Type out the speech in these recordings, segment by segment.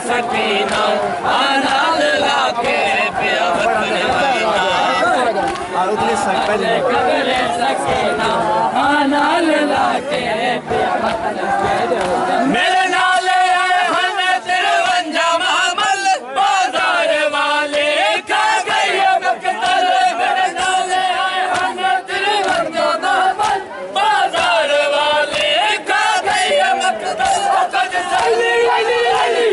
سکینہ آنال لاکے پیا وطن مدینہ قبر سکینہ آنال لاکے پیا وطن مدینہ میرے نالے آئے ہمیں ترونجا محمل بازار والے کھا گئی مقتل میرے نالے آئے ہمیں ترونجا محمل بازار والے کھا گئی مقتل وقت سلی علی علی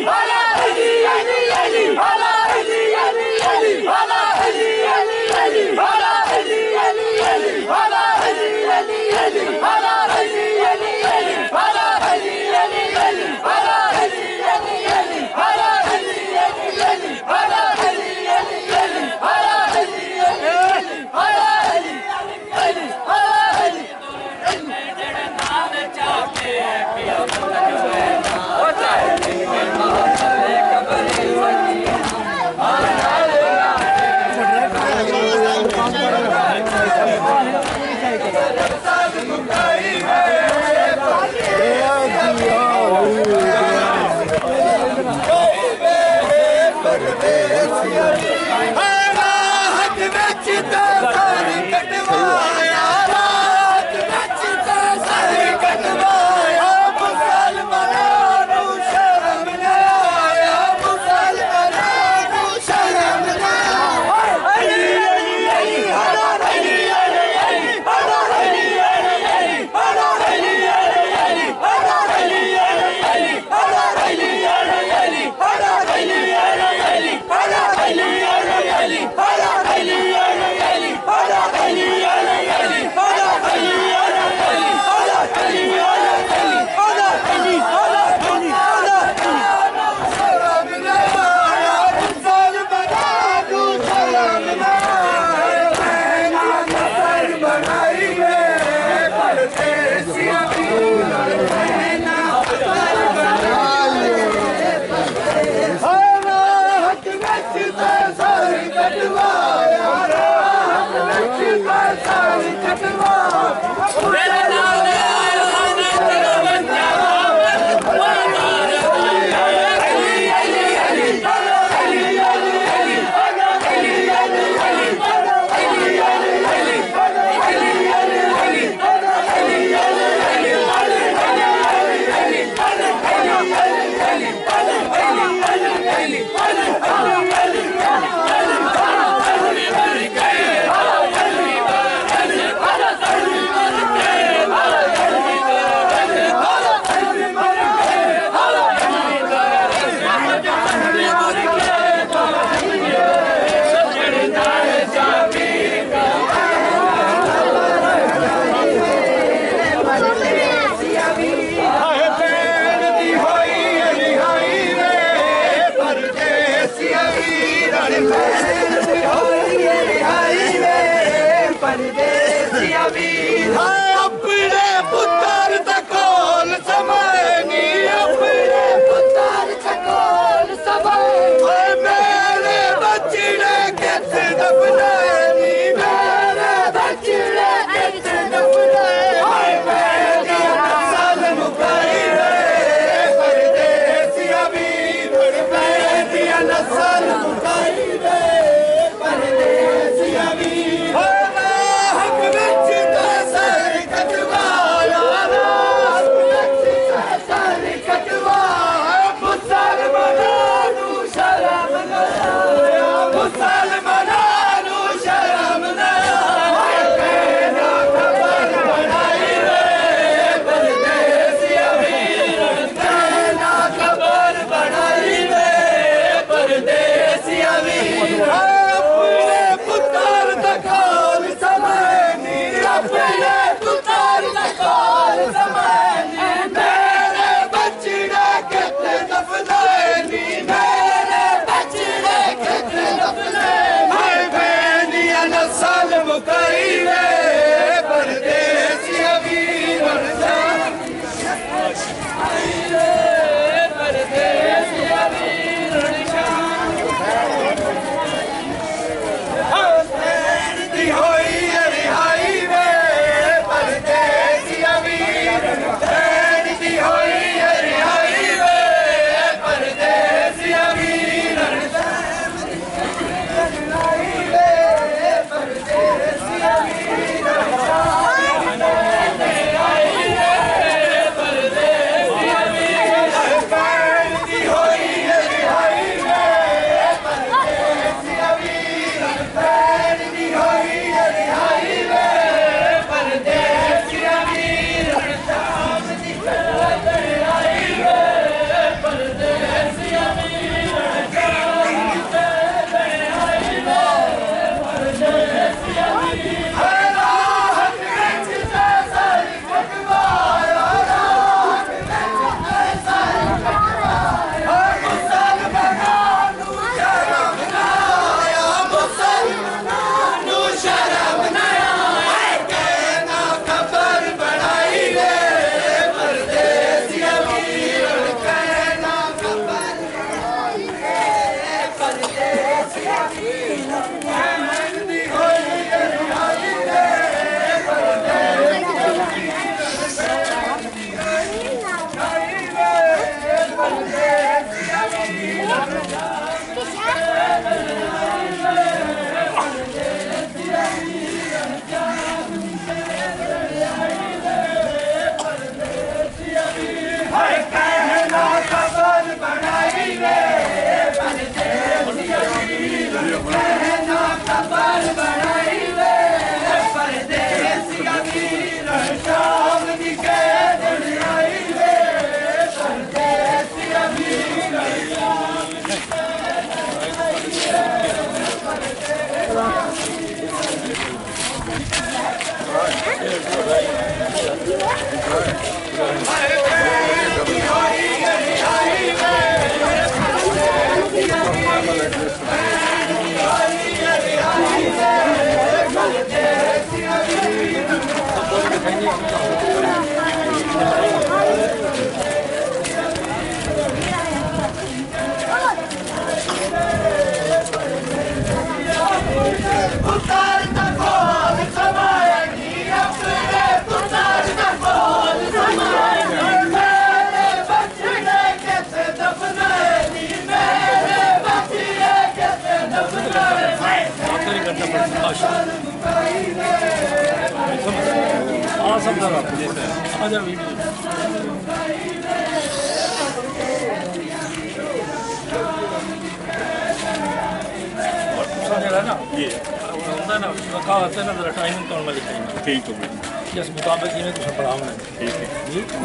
ٹھیک ہے جس مطابق جی پڑھاؤں ٹھیک ہے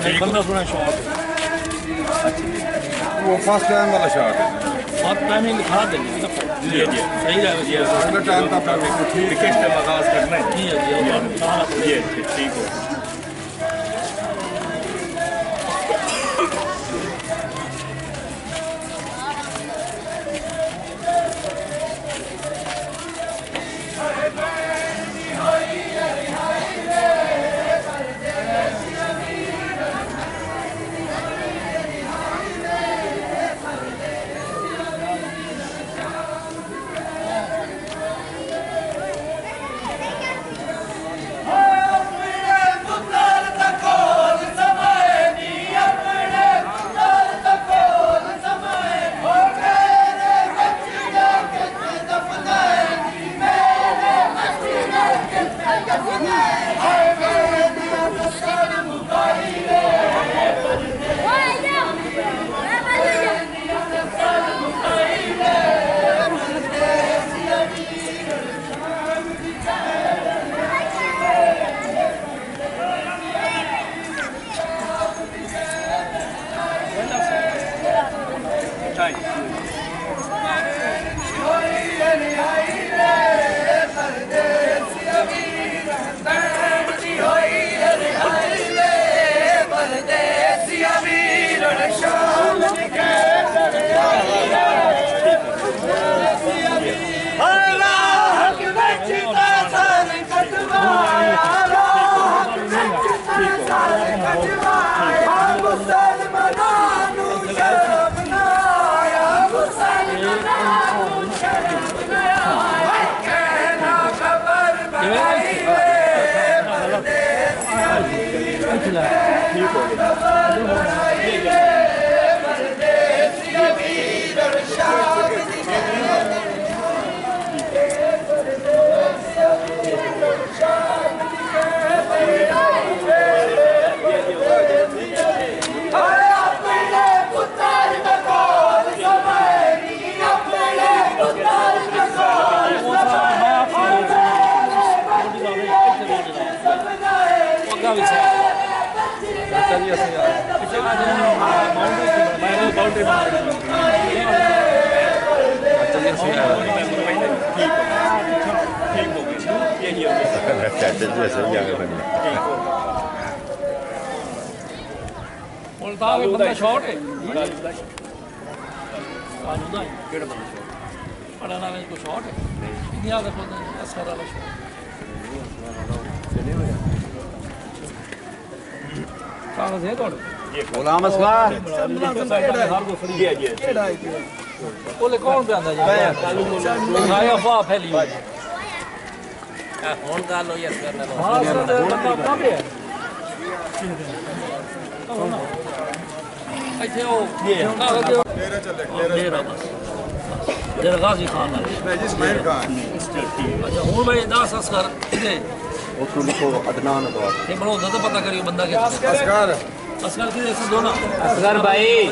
جی بندہ سونا شوق ہے وہ فرسٹ ٹائم والا شاٹ ہے بہت ٹائمنگ دکھا دیں گے جی جی صحیح رہے گا اگلے ٹائم تک ٹھیک ہے آغاز کرنا ہے جی جی جی ٹھیک ہو بندہ شارٹ ہے پڑھنے والے کو شارٹ ہے دنیا کا اثر والا کاغذ ہے غلام اصغر بولے کون پہ آندا جی آیا افواہ پھیلی ہوئی فون کر لو یا کرنا لو ہاں سر بندہ کہاں پہ ہے ایتھے وہ کاغذ میرا بس جڑا غازی خان ہے جی اسماعیل خان اچھا ہوں بھائی داس اصغر کدے وہ تو لکھو عدنان تو یہ بڑو زیادہ پتہ کریو بندہ کیا اصغر اصغر کدے سے دونا اصغر بھائی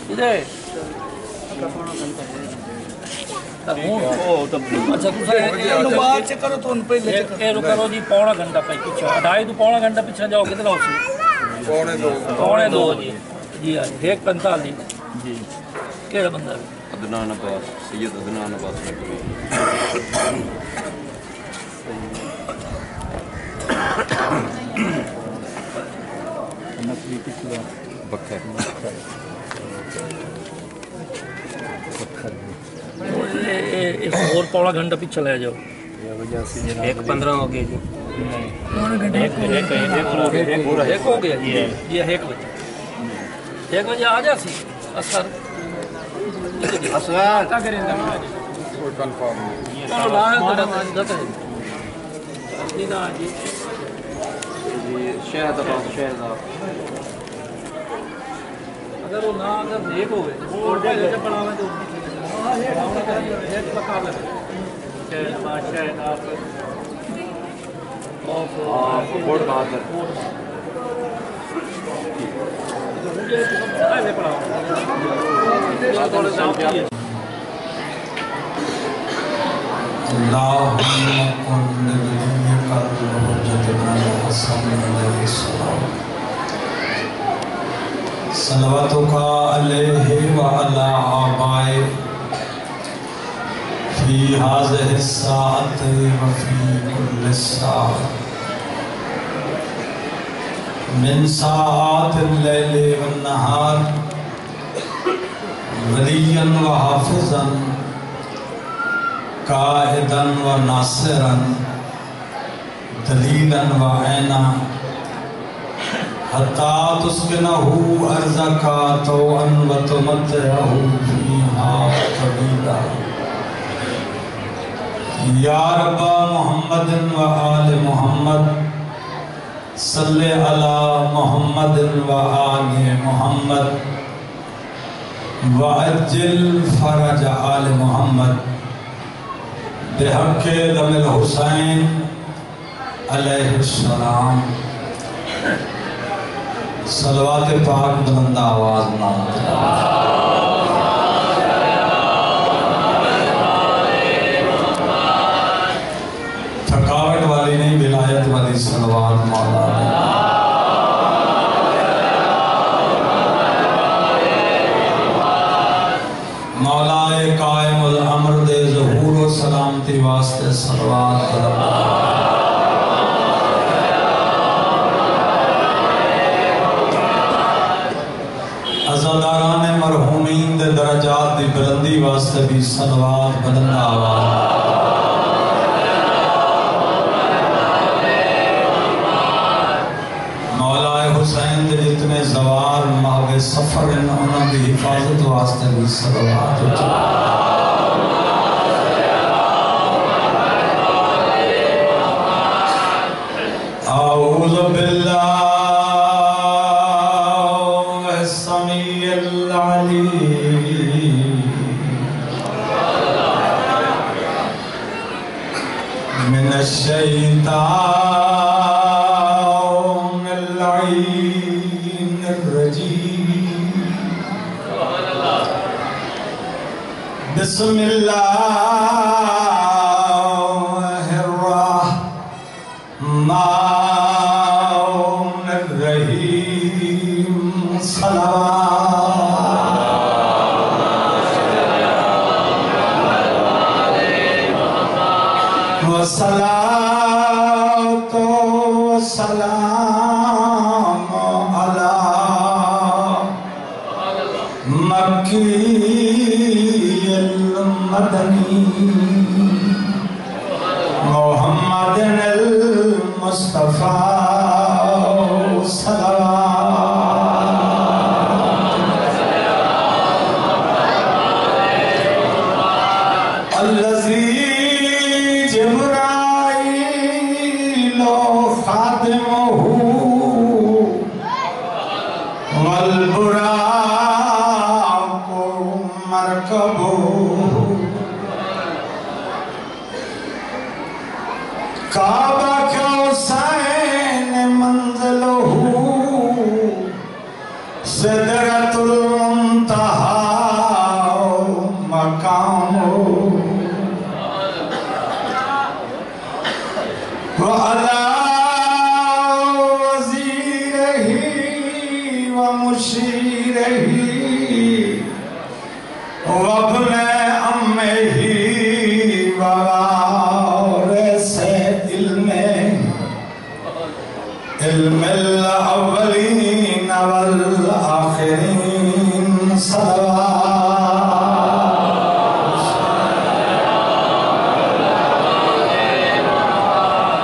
کدے اچھا بات کرو تو ان پہ کرو جی پونا گھنٹہ پہ پیچھے 2.5 تو پونا گھنٹہ پیچھے جاؤ کتنا ہو سی 2:45 جی جی 1:45 جی کہڑا بندہ عدنان عباس سید عدنان عباس نقوی بکر ایک اور پونا گھنٹہ پیچھے لے جاؤ 1:15 ہو گئے جی پونا گھنٹہ ایک ہو گیا یہ 1 بجے 1 بجے آ جا سی اثر اصغر شہد عباس شہد اگر وہ نہ اگر نیک ہوئے اور پہلے جب بڑھاویں تو ایک پکا لگے شہد آپ بوڑ بہادر پہلے پڑھاؤ اللهم كن لنبيك الحجة الحسن عليه السلام صلواتك عليه وعلى آبائه في هذه الساعة وفي كل ساعة من ساعات الليل والنهار وليا وحافظا قائدا وناصرا دليلا وعينا حتى تسكنه أرضك طوعا وتمتعه فيها طويلا يا رب محمد وآل محمد صل على محمد وآل محمد وعجل فرج آل محمد بحق دم الحسین علیہ السلام صلوات پاک بلند آواز نام تھکاوٹ والی نہیں ولایت والی صلوات مولا مولا قائم الامر دے ظہور و سلامتی واسطے صلوات عزاداران مرحومین دے درجات دی بلندی واسطے بھی صلوات بلند آواز مولا حسین دے جتنے زوار محو سفر انہوں دی حفاظت واسطے بھی صلوات اعوذ باللہ السمیع العلیم من الشیطان اللعین الرجیم بسم اللہ الرحمن الرحیم والصلاة والسلام على مكي المدني محمد المصطفى الذي جبرائيل خادمه والبراق مركبه کعبہ حسین منزله سدرۃ المنتہى مقامه وعلى وزيره ومشيره وابن علم الاولین والآخرین صلوات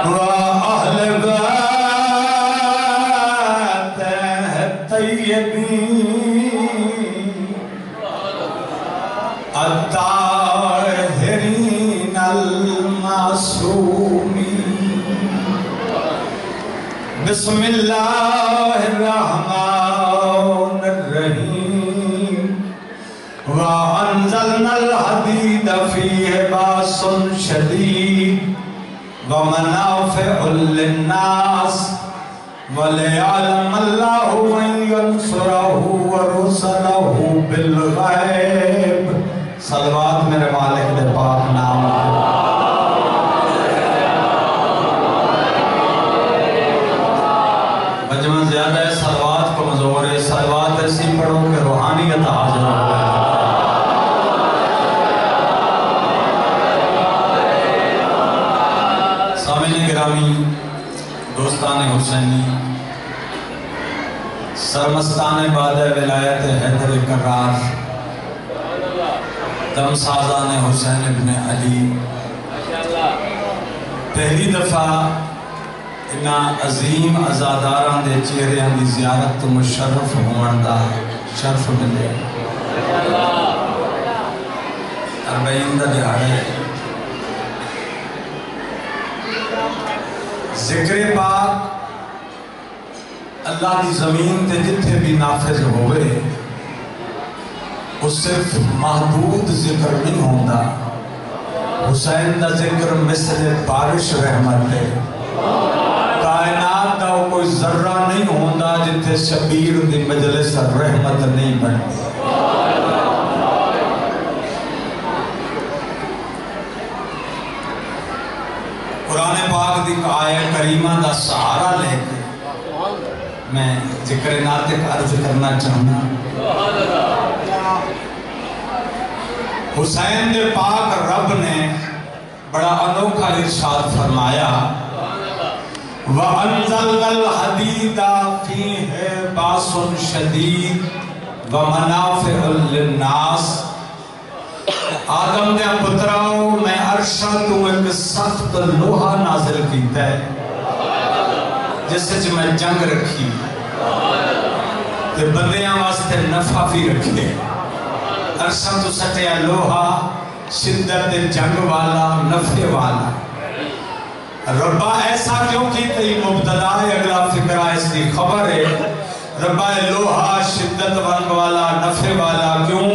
و اہل بیت الطیبین الطاہرین المعصومین بسم اللہ الرحمن الرحیم وَأَنزَلْنَا الْحَدِيدَ فِيهِ بَأْسٌ شَدِيدٌ وَمَنَافِعُ لِلنَّاسِ وَلِيَعْلَمَ اللَّهُ مَن يَنصُرُهُ وَرُسُلَهُ بِالْغَيْبِ صلوات میرے مالک دے پاک نام بجمع زیادہ ہے صلوات کو مزور ہے صلوات ایسی پڑھو کہ روحانیت حاضر ہو گئے سامعین گرامی دوستان حسینی سرمستان بعد ولایت حیدر کرار دم سازان حسین ابن علی پہلی دفعہ انہا عظیم عزاداران دے چہریاں دی زیارت تو مشرف ہونے دا شرف ملے اربعین دا دہاڑے ذکر پاک اللہ دی زمین تے جتھے بھی نافذ ہوئے وہ صرف محدود ذکر نہیں ہوندہ حسین دا ذکر مثل بارش رحمت ہے کائنات دا کوئی ذرہ نہیں ہوندہ جتھے شبیر دی مجلس رحمت نہیں بنتی قرآن پاک دی آیت کریمہ دا سہارا لے کے میں ذکر ناطق عرض کرنا چاہنا حسین دے پاک رب نے بڑا انوکھا ارشاد فرمایا وَأَنزَلْنَا الْحَدِيدَ فِيهِ بَأْسٌ شَدِيدٌ وَمَنَافِعُ لِلنَّاسِ آدم نے پتراؤ میں عرشہ تو ایک سخت لوہا نازل کیتا ہے جس سے میں جنگ رکھی تے بندیاں واسطے نفع بھی رکھے عرشہ تو سٹیا لوہا شدت جنگ والا نفع والا ربا ایسا کیوں کی تئی مبتدا ہے اگلا فکرہ اس کی خبر ہے ربا لوہا شدت ونگ والا نفع والا کیوں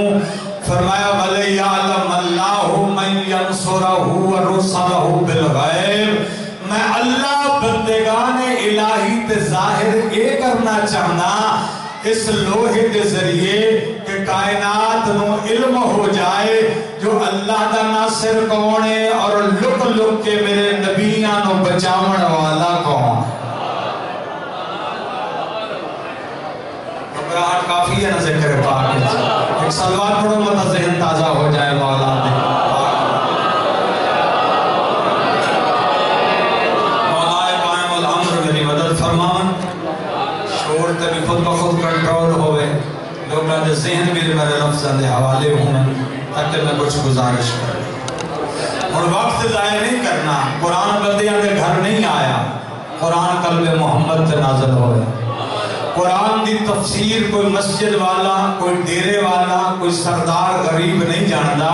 فرمایا وَلِيَعْلَمَ اللَّهُ مَن يَنصُرَهُ وَرُسَلَهُ بِالْغَيْبِ میں اللہ بندگان الہی تے ظاہر یہ کرنا چاہنا اس لوہے کے ذریعے کہ کائنات نو علم ہو جائے جو اللہ دا ناصر کون ہے اور لک لک کے میرے نبیان نو بچاون والا کون گھبراہٹ کافی ہے نا ذکر پاک ایک صلوات پڑھو مطلب ذہن تازہ ہو جائے مولا دے مولا قائم الامر میری مدد فرمان شور تے بھی خود بخود کنٹرول ہوئے لوگاں دے ذہن بھی میرے لفظاں دے حوالے ہوں تاکہ میں کچھ گزارش کروں اور وقت ضائع نہیں کرنا قرآن بندیاں دے گھر نہیں آیا قرآن قلب محمد تے نازل ہوئے قرآن دی تفسیر کوئی مسجد والا کوئی ڈیرے والا کوئی سردار غریب نہیں جاندہ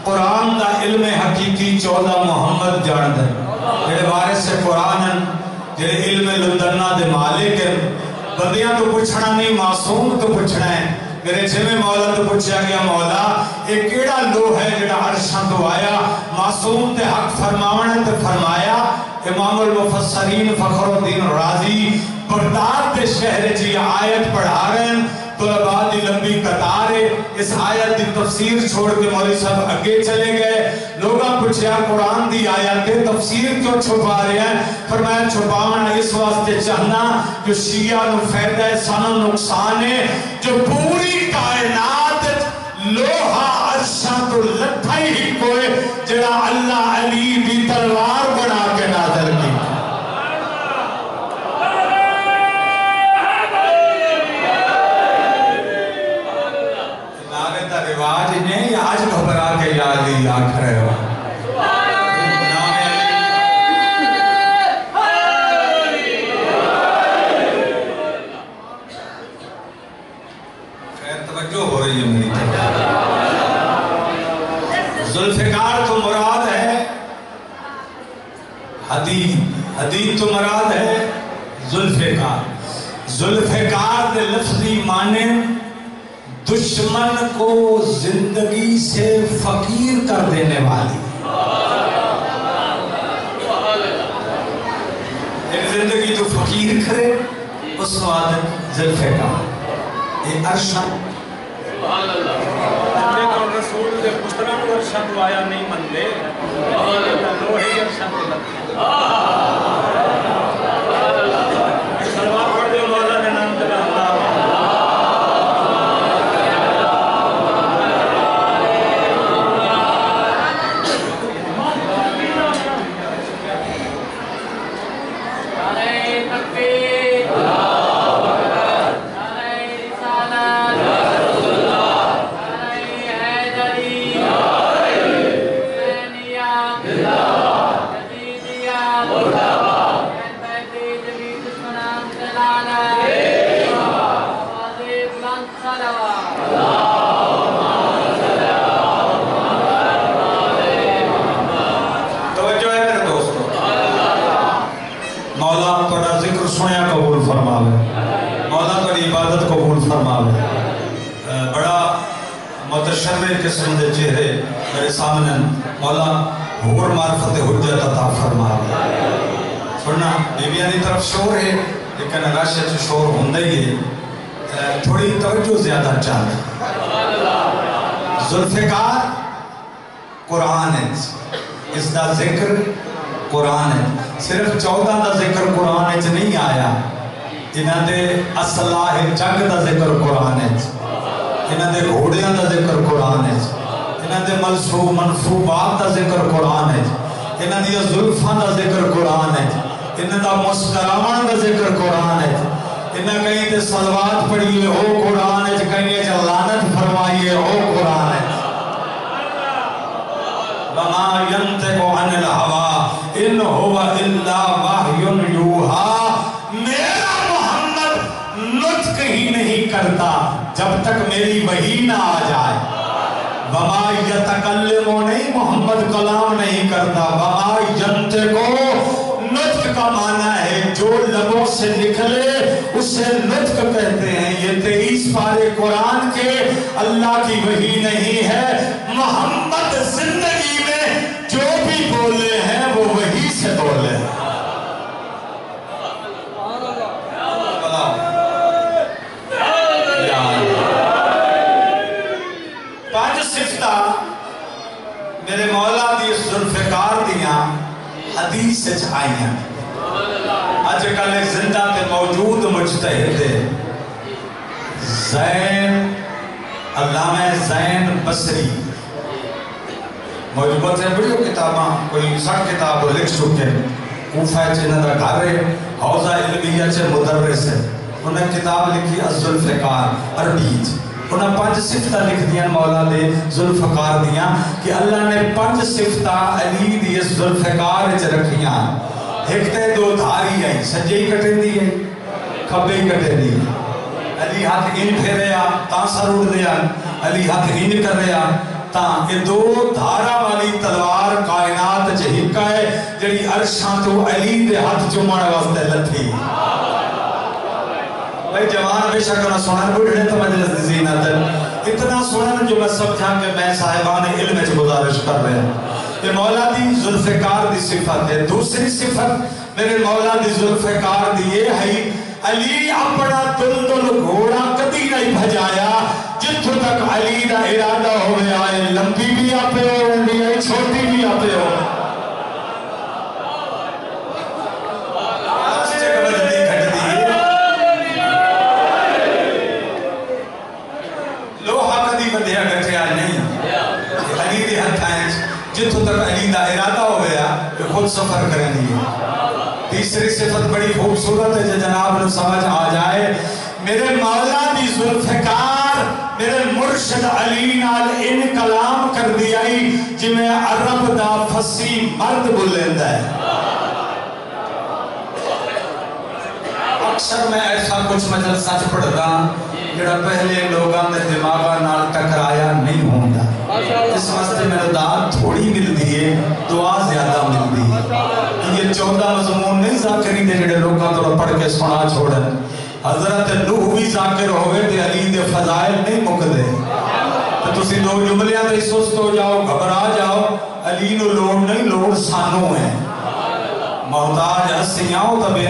قرآن دا علم حقیقی 14 محمد جاندہ جڑے وارث قرآن جڑے علم لندنہ دے مالک بندیاں تو پوچھنا نہیں معصوم تو پوچھنا ہے میرے جمع مولا تو پوچھا گیا مولا ایک کیڑا لو ہے جڑا عرشاں تو آیا معصوم تے حق فرماونے تے فرمایا امام المفسرین فخر الدین رازی بغداد دے شہر جی آیت پڑھا رہے ہیں طلباء دی لمبی قطار ہے اس آیت دی تفسیر چھوڑ کے مولوی صاحب اگے چلے گئے لوگاں پوچھا قرآن دی آیت دے تفسیر کیوں چھپا رہے ہیں فرمایا چھپانا اس واسطے چاہنا جو شیعہ نو فیدہ سانو نقصان ہے جو پوری کائنات لوہا عرشاں تو لٹھا ہی کوئے جڑا اللہ علی بھی تلوار بنا کے نازل کی حدید تو مراد ہے ذوالفقار. ذوالفقار کے لفظی معنی دشمن کو زندگی سے فقیر کر دینے والی. ایک زندگی تو فقیر کرے اس کو عادت ذوالفقار. یہ عرشہ رسول دے پتران کو ارشد آیا نہیں مندے لوہی ارشد لگتے سلوات پڑھ دے مولا نے نام دے قسم دے چہرے میرے سامنے مولا حور معرفت حجت عطا فرما. سننا بیویاں دی طرف شور ہے لیکن راشد سے شور ہوندہ ہی ہے. تھوڑی توجہ زیادہ چاہتا. ذوالفقار قرآن ہے, اس دا ذکر قرآن ہے. صرف 14 دا ذکر قرآن ہے نہیں آیا. انہاں دے اصلاح جنگ دا ذکر قرآن ہے. انہاں دے گھوڑیاں دا ذکر قرآن ہے. انہاں دے منصوبات دا ذکر قرآن ہے. انہاں دے زلفاں دا ذکر قرآن ہے. انہاں دا مسکراون دا ذکر قرآن ہے. انہاں کہیں تے صلوات پڑھیے او قرآن ہے, کہیں تے لعنت فرمائیے او قرآن ہے. وما ينطق عن الهوى ان هو الا وحی یوحی. میرا محمد نطق ہی نہیں کرتا جب تک میری وحی نہ آ جائے. وما یتکلم نہیں, محمد کلام نہیں کرتا. وما ینطق نطق کا معنی ہے جو لبوں سے نکلے اسے نطق کہتے ہیں. یہ 23 پارے قرآن کے اللہ کی وحی نہیں ہے. محمد زندگی میں جو بھی بولے ہیں وہ وحی سے بولے ہیں. میرے مولا دی ذوالفقار دیاں حدیث سے آئیاں. آج کل ایک زندہ تے موجود مجتہد زین علامہ زین بصری موجود ہیں. بڑی کتاباں کوئی 60 کتاب لکھ چکے. کوفہ چنہ دا گھر ہے, حوضہ علمیہ چے مدرس ہے. انہیں کتاب لکھی الذوالفقار عربی. انہیں 5 صفتہ لکھ دیاں مولا دے ذوالفقار دیاں کہ اللہ نے 5 صفتہ علی دی ذوالفقار چ رکھیاں. ایک تے 2 دھاری آئی, سجے ہی کٹے دی ہے کھبے ہی کٹے دی. علی ہاتھ ان پھیریا تاں سر اڑ دیا, علی ہاتھ ان کر رہا تاں. یہ 2 دھارا والی تلوار کائنات چہکا ہے جڑی عرشاں تو علی دے ہاتھ چمڑ واسطے لتھی. بھائی جوان بے شک نہ سنن بڑھنے تو مجلس دی زینت اتنا سنن جو میں سمجھا کہ میں صاحبان علم میں گزارش کر رہے ہیں. یہ مولا دی ذوالفقار دی صفت ہے. دوسری صفت میرے مولا دی ذوالفقار دی یہ ہے علی اپنا دل گھوڑا کدی نہیں بھجایا جتھوں تک علی دا ارادہ ہوئے آئے لمبی بھی آپے ہو چھوٹی بھی آپے ہو. جتوں تک علی دا ارادہ ہو گیا کہ خود سفر کریں گے. تیسری صفت بڑی خوبصورت ہے جو جناب نے سمجھ آ جائے. میرے مولا دی ذوالفقار میرے مرشد علی نال ان کلام کر دیا جی میں عرب دا فصیح مرد بولندہ ہے. اکثر میں ایسا کچھ مجل سچ پڑھتا جڑا پہلے لوگاں میں دماغا نال ٹکرایا نہیں ہوندہ. اس واسطے میں دعا تھوڑی مل دی ہے, دعا زیادہ مل دی ہے. یہ 14 مضمون نہیں ذاکری دے جڑے لوگاں تو پڑھ کے سنا چھوڑن حضرت نوح بھی ذاکر ہوئے تے علی دے فضائل نہیں مکدے تو تسی دو جملیاں دے سست ہو جاؤ گھبرا جاؤ علی نو لوڑ نہیں لوڑ سانو ہے محتاج ہستیاں دا بے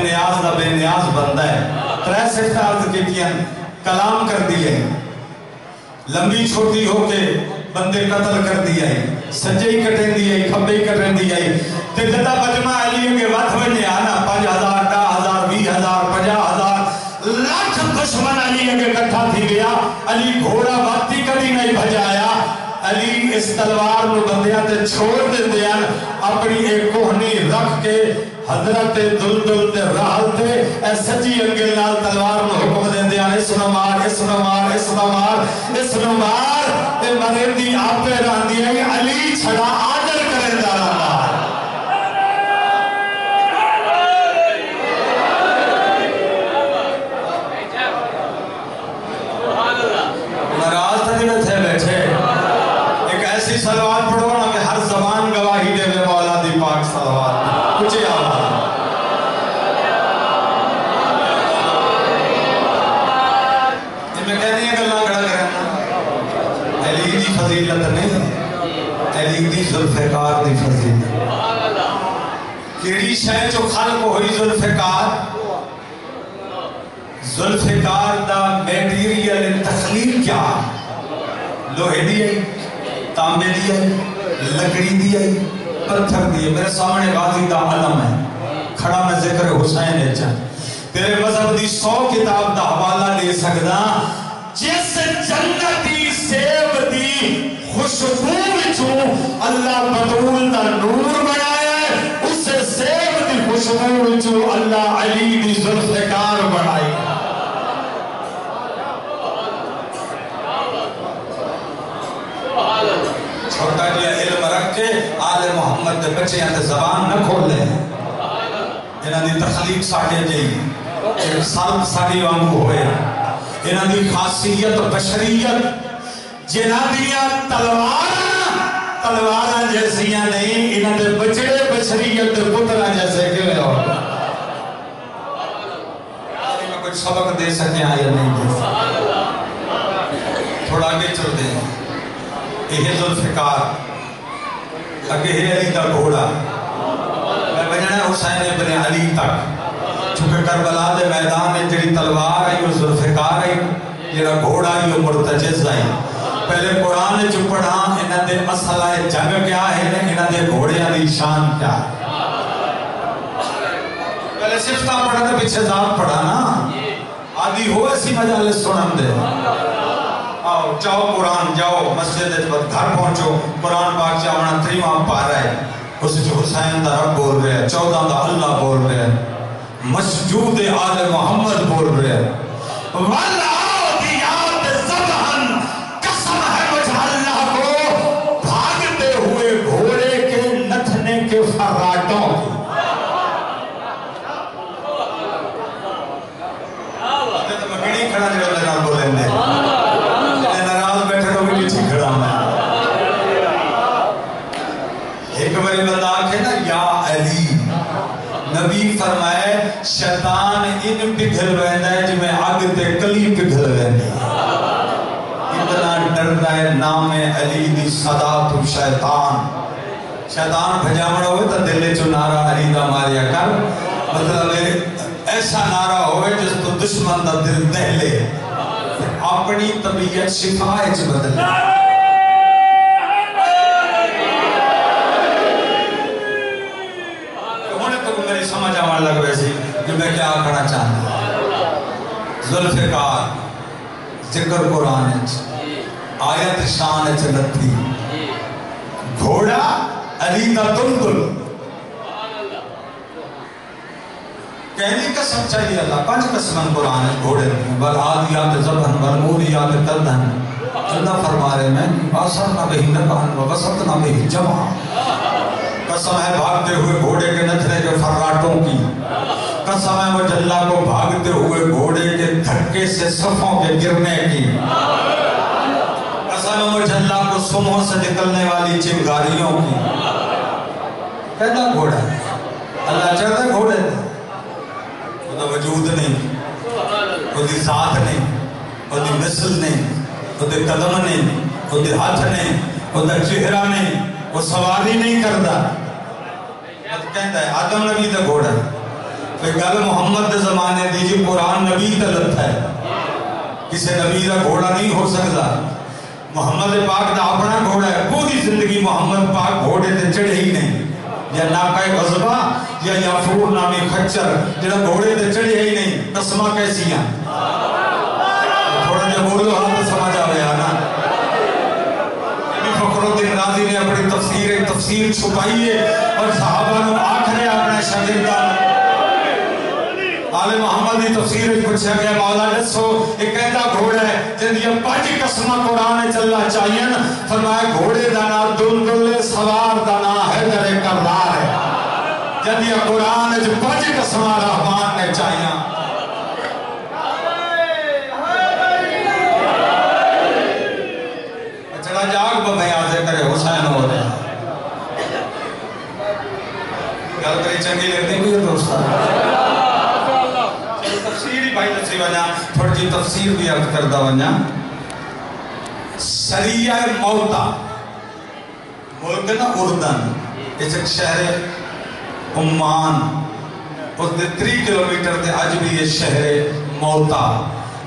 نیاز بندہ ہے 63 عرض کیتیاں کلام کر دیئے لمبی چھوٹی ہو کے بندے قتل کر دیا ہے سجے ہی کٹیں دیا ہے کھبے ہی کٹیں دیا ہے تے جدا مجمع علی کے وقت وجہ آنا 5,000 10,000 20,000 50,000 لاکھ دشمن علی کے کٹھا تھی گیا علی گھوڑا وقتی کبھی نہیں بھجایا علی اس تلوار نو بندیاں تے چھوڑ دے دیا اپنی ایک کوہنی رکھ کے حضرت دلدل تے راحل تے اے سچی انگل نال تلوار نو حکم دے دیا اس نو مار اس نو مار اس نو مار اس نو مار تے مرے دی آپے رہن دی ہے علی چھڑا آدر کرے دارا مار نراز تھا دینے تھے بیٹھے ایک ایسی صلوات پڑھو نا کہ ہر زبان گواہی دے میں مولا دی پاک صلوات کچھ آباد فضیلت نہیں علی دی ذوالفقار دی فضیلت کیڑی شے جو خلق ہوئی ذوالفقار دا میٹیریل تخلیق کیا لوہے دی ہے تانبے دی ہے لکڑی دی ہے پتھر دی ہے میرے سامنے غازی دا علم ہے کھڑا میں ذکر حسین ہے تیرے مذہب دی 100 کتاب دا حوالہ لے سکدا جس جنتی سیب دی خوشبو وچوں اللہ بطول دا نور بنایا ہے اس سیب دی خوشبو وچوں اللہ علی دی ذوالفقار بنائی چھوٹا جیا علم رکھ کے آل محمد دے بچے ہیں زبان نہ کھول لیں انہاں دی تخلیق ساڑھے جئی سالم ساڑھی وانگو ہوئے انہاں دی خاصیت بشریت جنہاں دیا تلواراں جیسیاں نہیں انہاں دے بچڑے بشریت دے پتراں جیسے کیوں ہو میں کچھ سبق دے سکتے ہیں یا نہیں دے سکتے تھوڑا آگے چل دیں یہ ذوالفقار اگے ہے علی دا گھوڑا میں بجنا ہے حسین ابن علی تک چونکہ کربلا دے میدان میں جڑی تلوار آئی وہ ذوالفقار آئی جڑا گھوڑا آئی وہ مرتجز آئی پہلے قرآن جو پڑھا انہاں دے مسئلہ جنگ کیا ہے انہاں دے گھوڑیاں دی شان کیا پہلے صفتہ پڑھا تھا پیچھے ذات پڑھا نا آدھی ہو ایسی مجالس سنن دے آؤ جاؤ قرآن جاؤ مسجد گھر پہنچو قرآن پاک چاہونا 3واں پارا ہے اس جو حسین دا رب بول رہے ہیں 14 دا اللہ بول رہے ہیں مسجود آل محمد بول رہے ہیں والعادیات ضبحاً قسم ہے مجھ اللہ کو بھاگتے ہوئے گھوڑے کے نتھنے کے فراٹوں کی تو میں گڑی کھڑا جو اللہ نال بولیں دے ناراض بیٹھے تو بھی ٹھیک کھڑا میں ایک باری بندہ آکھے نا یا علی نبی فرمائے شیطان ان پگھل رہنا ہے جو میں آگ تے کلی پگھل رہنا ہے اتنا ڈر رہا ہے نام علی دی صدا تو شیطان بھجامڑا ہوئے تا دلے جو نعرہ علی دا ماریا کر مطلب ایسا نعرہ ہوئے جس تو دشمن دا دل دہلے اپنی طبیعت شفائے چھ بدلے سمجھ آمان لگ ویسی کہ میں کیا کرنا چاہتا ذوالفقار ذکر قرآن آیت شان چلتی گھوڑا علی دا دلدل کہنی قسم چاہیے اللہ 5 قسمن قرآن ہے گھوڑے والعادیات ضبحاً والموریات قدحاً اللہ فرما رہے میں باثرنا بہی نبحاً ووسطنا بہی جمعاً قسم ہے بھاگتے ہوئے گھوڑے کے نتھنے کے فراٹوں کی قسم ہے مجلہ کو بھاگتے ہوئے گھوڑے کے دھکے سے صفوں کے گرنے کی قسم ہے مجلہ کو سموں سے نکلنے والی چنگاریوں کی کہنا گھوڑا اللہ چاہتا نہیں، وہ دی ذات نہیں، وہ دی مثل نہیں، وہ دی قدم نہیں، وہ دی ہاتھ نہیں، وہ دی چہرہ نہیں، وہ سواری نہیں کرتا. کہتا ہے آدم نبی دا گھوڑا ہے. کوئی گل محمد دے زمانے دی جی قرآن نبی دا لتا ہے، کسی نبی دا گھوڑا نہیں ہو سکتا. محمد پاک دا اپنا گھوڑا ہے، پوری زندگی محمد پاک گھوڑے تے چڑھے ہی نہیں. یا ناقہ غضبہ یا یافور نامی خچر جڑا گھوڑے تے چڑھے ہی نہیں. قسمہ کیسی ہیں؟ تھوڑا جا بولو ہاں تو سمجھ آوے آنا. فخر الدین رازی نے اپنی تفسیر چھپائی ہے اور صحابہ نے آخر اپنے شاگردان آل محمد کی تفسیر پوچھا گیا مولا دسو یہ کہتا گھوڑا ہے جن یہ 5 قسمہ قرآن چلنا چاہیے. فرمایا گھوڑے دا نام دلدل سوار دا نام حیدر کرار ہے. جن یہ قرآن 5 قسمہ رحمان نے چاہیے. چڑا جاگ بمیازے کرے حسین ہو رہے ہیں. گل کری چنگی لگتی بھی ہے دوستہ. تفسیر ہی بھائی دسی ونجا تھوڑی جی تفسیر بھی عرض کردہ ونجا. سریہ موتا ملک نا اردن اس ایک شہر عمان اس دے 3 کلومیٹر تے آج بھی یہ شہر موتا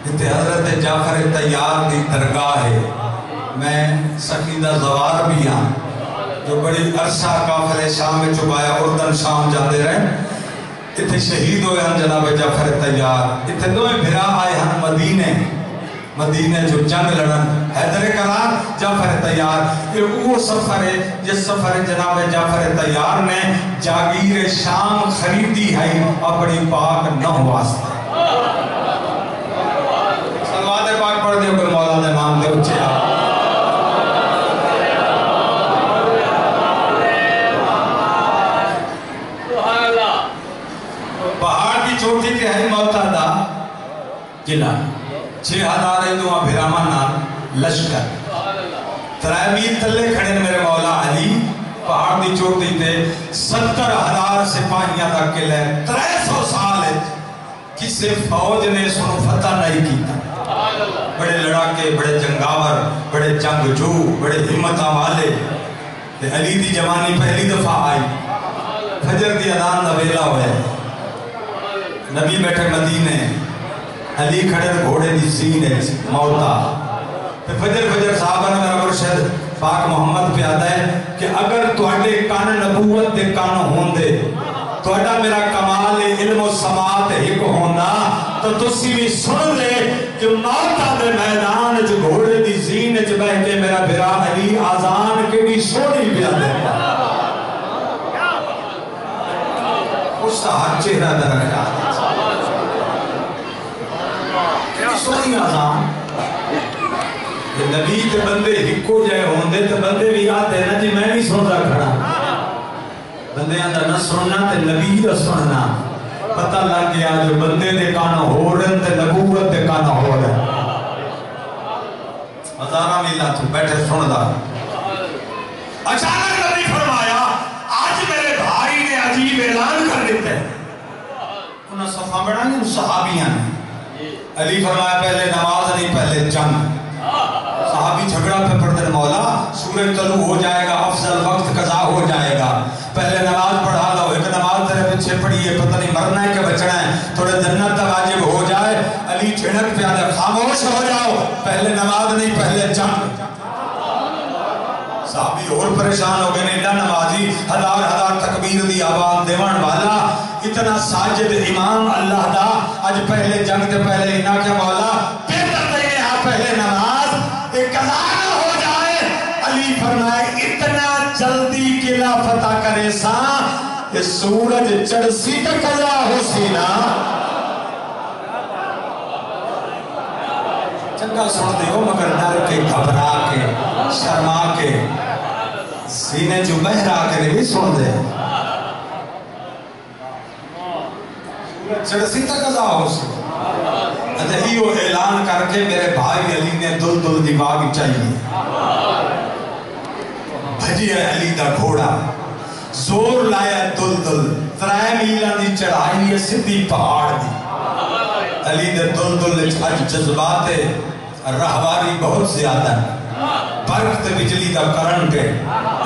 جتے حضرت جعفر طیار دی درگاہ ہے. میں سقیدہ زوار بھی ہاں جو بڑی عرصہ کافل شام میں چکایا اردن شام جاندے رہے. اتھے شہید ہوئے ہم جناب جعفر طیار. اتھے دوئے بھرا آئے ہم مدینے جو جنگ لڑن حیدر کرار جعفر طیار. یہ وہ سفر ہے جس سفر جناب جعفر طیار نے جاگیر شام خریدی ہے اپنی پاک نہ واسطے. سلوات پاک پڑھ دے کوئی مولا نے نام دے اچھے آپ. پہاڑ کی چوٹی کے ہے موتا دا قلعہ 6000 ہندوਆਂ بھراواں نال لشکر 3 میل تھلے کھڑے میرے مولا علی. پہاڑ کی چوٹی تے 70000 سپاہیاں دا قلعہ ہے. 300 سال کسی فوج نے سنو فتح نہیں کیتا. بڑے لڑاکے بڑے جنگاور بڑے جنگجو بڑے ہمتاں والے. علی دی جوانی پہلی دفعہ آئی. فجر دی اذان دا ویلا ہوئے نبی بیٹھے مدینے علی کھڑے گھوڑے دی زین ہے موتا. فجر صحابہ نے میرا مرشد پاک محمد پیادا ہے کہ اگر تواڈے کان نبوت دے کان ہوندے تواڈا میرا کمال علم و سماعت ایک ہوندا تو تسی بھی سن لے کہ موتا دے میدان جو گھوڑے دی زین جو بہ کے میرا بھرا علی آزان کے بھی سونی پیادے. اس کا ہر چہرہ در رکھا سونی آزان. نبی تے بندے ہکو جائے ہوندے تے بندے بھی آتے نا جی میں بھی سن رہا کھڑا. بندے آتا نہ سننا تے نبی دا سننا پتہ لگ گیا جو بندے دے کانا ہو رہن تے نبوت دے کانا ہو رہن. ہزارہ میلہ تو بیٹھے سن دا. اچانک نبی فرمایا آج میرے بھائی نے عجیب اعلان کر دیتے ہیں. انہاں صفحہ بڑھا گئے صحابیاں نے. علی فرمایا پہلے نماز نہیں پہلے جنگ. صحابی جھگڑا پہ پڑھتے مولا سورج طلوع ہو جائے گا افضل وقت قضا ہو جائے گا پہلے نماز پڑھا لو. ایک نماز تیرے پیچھے پڑھی ہے پتہ نہیں مرنا ہے کہ بچنا ہے تھوڑے جنت واجب ہو جائے. علی جھڑک پہ آدھے خاموش ہو جاؤ پہلے نماز نہیں پہلے جنگ. صحابی اور پریشان ہو گئے نیڈا نمازی 1000 تکبیر دی آواز دیوان والا اتنا ساجد امام اللہ دا آج پہلے جنگ تے پہلے انہا کیا مولا بہتر دینے ہاں پہلے نماز ایک قضا نہ ہو جائے. علی فرمائے اتنا جلدی قلعہ فتح کرے سا یہ سورج چڑھ سی تو قضا ہو سی نا. چنگا سن دیو مگر ڈر کے گھبرا کے شرما کے سینے جو بہرا کے نہیں سن دے. چڑسی تک قضا ہو سی. ادھیو اعلان کر کے میرے بھائی علی نے دل دماغ چاہیے. بھجی ہے علی دا گھوڑا زور لایا دل 3 میلہ دی چڑھائی ہے سدھی پہاڑ دی. علی دے دل اج جذبات رہواری بہت زیادہ ہے، برق تے بجلی دا کرنٹ ہے،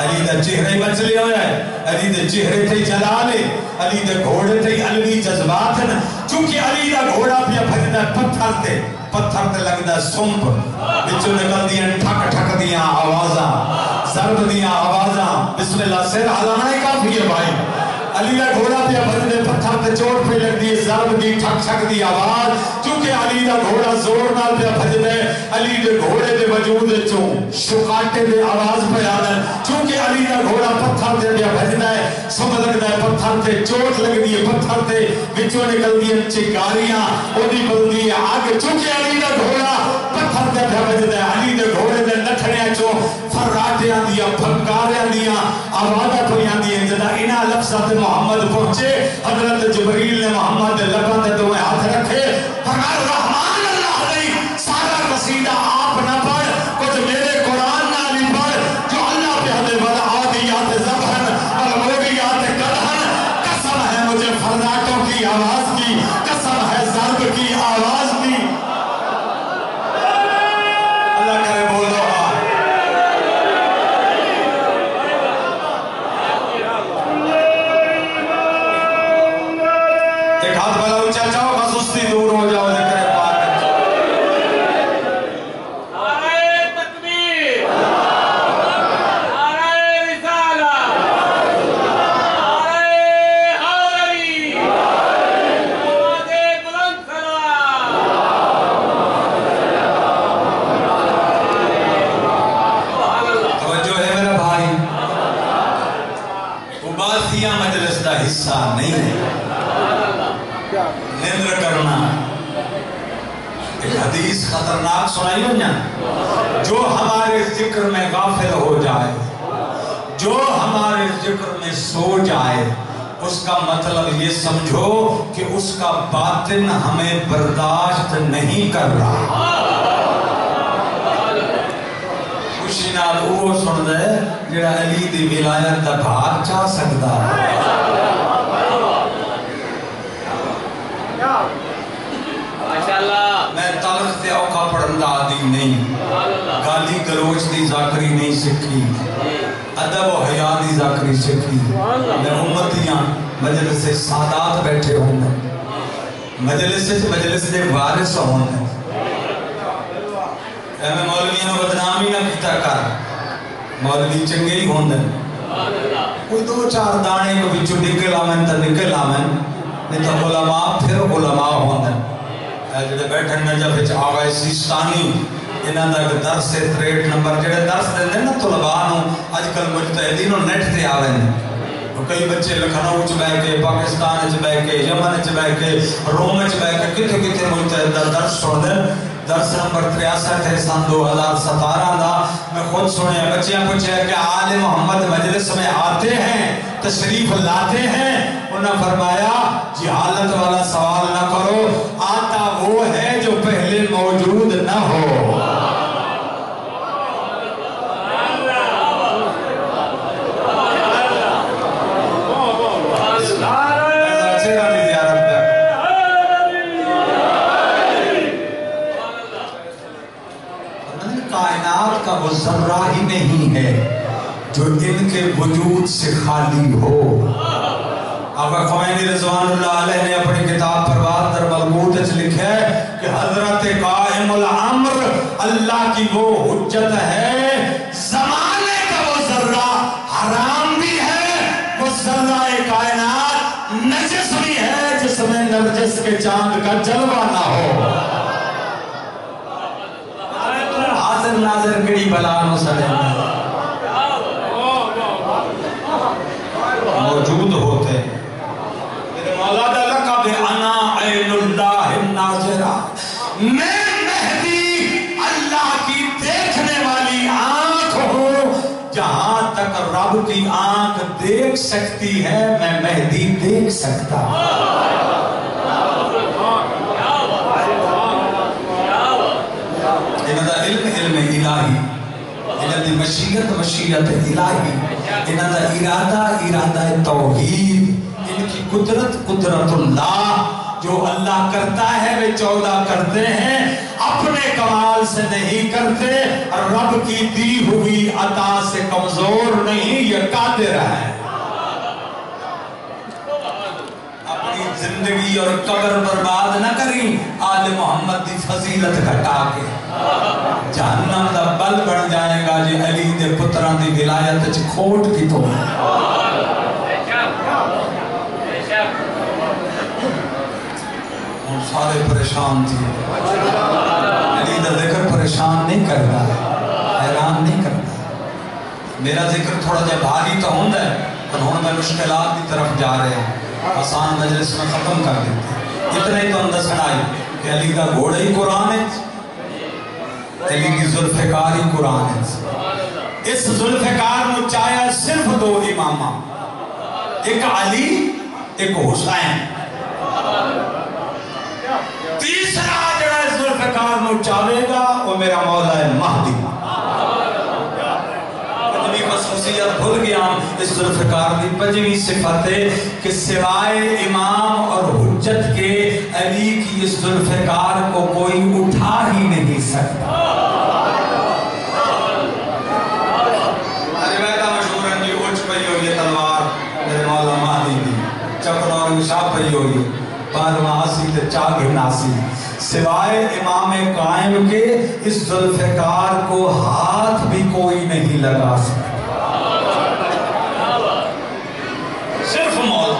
علی دا چہرے بچلے ہویا ہے، علی دے چہرے تے جلال ہے، علی دے گھوڑے تے علوی جذبات ہیں، چونکہ علی دا گھوڑا پیا بھجدا پتھر تے لگدا سمپ، وچوں نکل دیاں ٹھک ٹھک دیاں آوازاں، ضرب دیاں آوازاں، بسم اللہ سر ہلانا ہی کافی ہے بھائی۔ علی دا گھوڑا پیا بھجدے پتھر تے چوٹ پہ لگ دی ضرب دی ٹھک ٹھک دی آواز، چونکہ علی دا گھوڑا زور نال پیا بھجدے، علی دے گھوڑے دے وجود چوں شکاٹے دے آواز پہ آدن، چونکہ علی دا گھوڑا پتھر تے پیا بھجدا ہے، سمجھ لگدا ہے پتھر تے چوٹ لگ دی ہے، پتھر تے وچوں نکل دی چنگاریاں، اودی بلدی ہے آگ، چونکہ علی دا گھوڑا پتھر تے پیا بھجدا ہے، علی دے گھوڑے دے نٹھڑیاں چوں فراٹیاں دیاں پھنکاریاں دیاں آوازاں پڑیاں دیاں، جدا انہاں لفظات محمد پہنچے، حضرت جبریل نے محمد لباں تے دوئے ہاتھ رکھے، فرمایا رحمان اللہ علیہ سارا قصیدہ آپ نہ پڑھ، کچھ میرے قرآن نہ بھی پڑھ، جو اللہ پہ حدے والعادیات ذبحن والموریات قدحن، قسم ہے مجھے فرداتوں کی آواز کی، قسم ہے ضرب کی آواز کی، اللہ کرے بولو ایک ہاتھ بلا اونچا چاہو بس سستی دور ہو جاؤ ذکر پاک نعرہ تکبیر، نعرہ رسالہ، نعرہ حیدری، آواز بلند سلام۔ توجہ ہے میرا بھائی، عباسیہ مجلس دا حصہ نہیں ہے نندر کرنا۔ ایک حدیث خطرناک سنائی ہو نا، جو ہمارے ذکر میں غافل ہو جائے، جو ہمارے ذکر میں سو جائے، اس کا مطلب یہ سمجھو کہ اس کا باطن ہمیں برداشت نہیں کر رہا۔ خوشی نال وہ سن دے جڑا علی دی ولایت دا بھاگ چاہ سکدا ہے۔ میں تلخ تے اوکھا پڑھندا آدھی نہیں، گالی گلوچ دی ذاکری نہیں سکھی، ادب و حیا دی ذاکری سکھی۔ میں امتیاں مجلس سادات بیٹھے ہوں گے، مجلس دے وارث ہوں گے، میں مولویاں بدنامی نہ کیتا کر، مولوی چنگے ہی ہوں گے، کوئی دو چار دانے کو بچو نکل آمن تا نکل آمن، نہیں تو علماء پھر علماء ہوں گے۔ جڑے بیٹھن میں جب اچھ آغای سیستانی انہاں دا درس 63 نمبر جڑے درس دیندے نا طلباء نو اج کل مجتہدین و نیٹ تے آوے ہیں، کئی بچے لکھنؤ وچ بیٹھ کے، پاکستان وچ بیٹھ کے، یمن وچ بیٹھ کے، روم وچ بیٹھ کے کتے کتے مجتہد دا درس سن دے۔ درس نمبر 63 ہے سن 2017 دا، میں خود سنے بچیاں پوچھے کہ آل محمد مجلس میں آتے ہیں، تشریف لاتے ہیں، انہوں نے فرمایا جہالت والا سوال نہ کرو، آتا وہ ہے جو پہلے موجود نہ ہو۔ کائنات کا وہ ذرہ ہی نہیں ہے جو ان کے وجود سے خالی ہو۔ آقا خمینی رضوان اللہ علیہ نے اپنی کتاب پرواد در ملکوت اچھ لکھا ہے کہ حضرت قائم العمر اللہ کی وہ حجت ہے، زمانے کا وہ ذرہ حرام بھی ہے، وہ ذرہ کائنات نجس بھی ہے جس میں نرجس کے چاند کا جلوہ نہ ہو۔ حاضر ناظر کڑی بلانوں سڑے موجود ہوتے، میرے مولا دا لقب انا عین اللہ الناظرہ، میں مہدی اللہ کی دیکھنے والی آنکھ ہوں، جہاں تک رب کی آنکھ دیکھ سکتی ہے میں مہدی دیکھ سکتا انہاں دا علم الہی، انہاں دی مشیت الہی، انہاں دا ارادہ توحید، ان کی قدرت اللہ جو اللہ کرتا ہے وہ 14 کرتے ہیں، اپنے کمال سے نہیں کرتے، اور رب کی دی ہوئی عطا سے کمزور نہیں، یہ قادر ہے۔ اپنی زندگی اور قبر برباد نہ کریں آل محمد دی فضیلت گھٹا کے، جہنم دا بل بن جائے گا جی علی دے پتران دی ولایت چ کھوٹ کی تو سارے پریشان تھی۔ علی دا ذکر پریشان نہیں کرتا، حیران نہیں کرتا۔ میرا ذکر تھوڑا جا بھاری تو ہوندہ ہے، پر ہون میں مشکلات کی طرف جا رہے ہیں، آسان مجلس میں ختم کر دیتے۔ اتنے ہی تو اندر سنائی کہ علی کا گھوڑا ہی قرآن ہے، علی کی ذوالفقار ہی قرآن ہے۔ اس ذوالفقار میں چاہیا صرف 2 امامہ، ایک علی ایک حسین۔ تیسرا جڑا اس ذوالفقار میں چاہے گا وہ میرا مولا ہے مہدی۔ اتنی خصوصیت بھول گیا اس ذوالفقار کی 5ویں صفت ہے کہ سوائے امام اور حجت کے علی کی اس ذوالفقار کو کوئی اٹھا ہی نہیں سکتا۔ روایتہ مشہور ہے جی، اٹھ پئی ہوئی تلوار میرے مولا مہدی دی، چکر شاہ پئی ہوئی، بارواں آسی تے چاہ گھناسی، سوائے امام قائم کے اس ذوالفقار کو ہاتھ بھی کوئی نہیں لگا سکتا۔ صرف مولا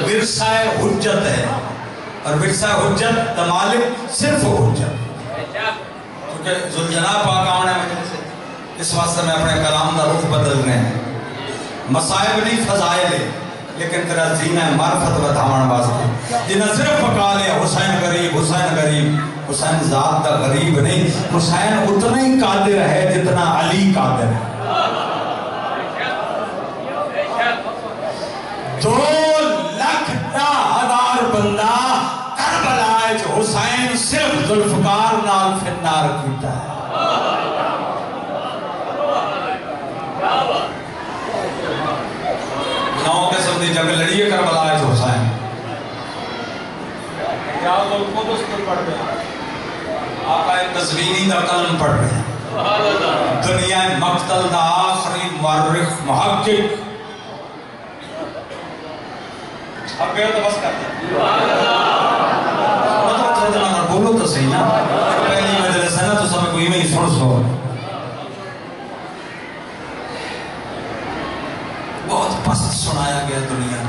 ورثہ حجت ہے، اور ورثہ حجت دا مالک صرف حجت، کیونکہ ذوالجلال پاک آنے میں اس واسطے میں اپنے کلام دا رخ بدل رہے ہیں۔ مصائب نہیں فضائل ہے، لیکن تیرا زینہ معرفت بتاؤن واسطے جنہاں صرف پکا لیا حسین غریب حسین غریب، حسین ذات دا غریب نہیں، حسین اتنا ہی قادر ہے جتنا علی قادر ہے۔ 2,10,000 بندہ کربلا جو حسین صرف ذوالفقار نال فنار کیتا ہے۔ قسم دی جنگ لڑی ہے کربلا ہے جو حسین، یا تو قدس پر پڑھ گئے، آقا قزوینی دا کلم پڑھ گئے، دنیا مقتل دا آخری مورخ محقق، اب گئے تو بس کرتے بولو تو صحیح نا، پہلی مجلس ہے نا تو سمیں کوئی میں ہی سن سو۔ بہت پست سنایا گیا دنیا،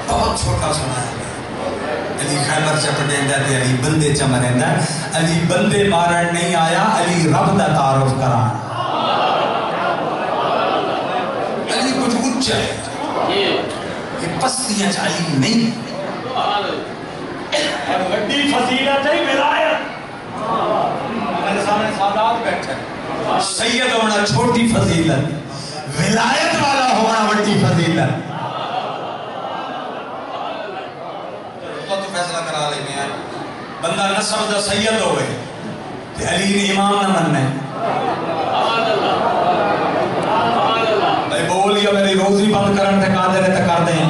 بہت چھوٹا سنایا گیا۔ علی خیبر چپٹیندہ تے علی بندے چمریندہ، علی بندے مارن نہیں آیا، علی رب دا تعارف کران۔ علی کچھ اچھا ہے، یہ پستیاں علی نہیں، بڑی فضیلت ہے ولایت۔ میرے سامنے سادات بیٹھے، سید ہونا چھوٹی فضیلت، ولایت والا ہونا بڑی فضیلت۔ تو فیصلہ کرا لینے ہیں، بندہ نسب دا سید ہوئے کہ علی نے امام نہ مننے، بھائی بول یا میری روزی بند کرن تے قادر ہے تے کر دیں،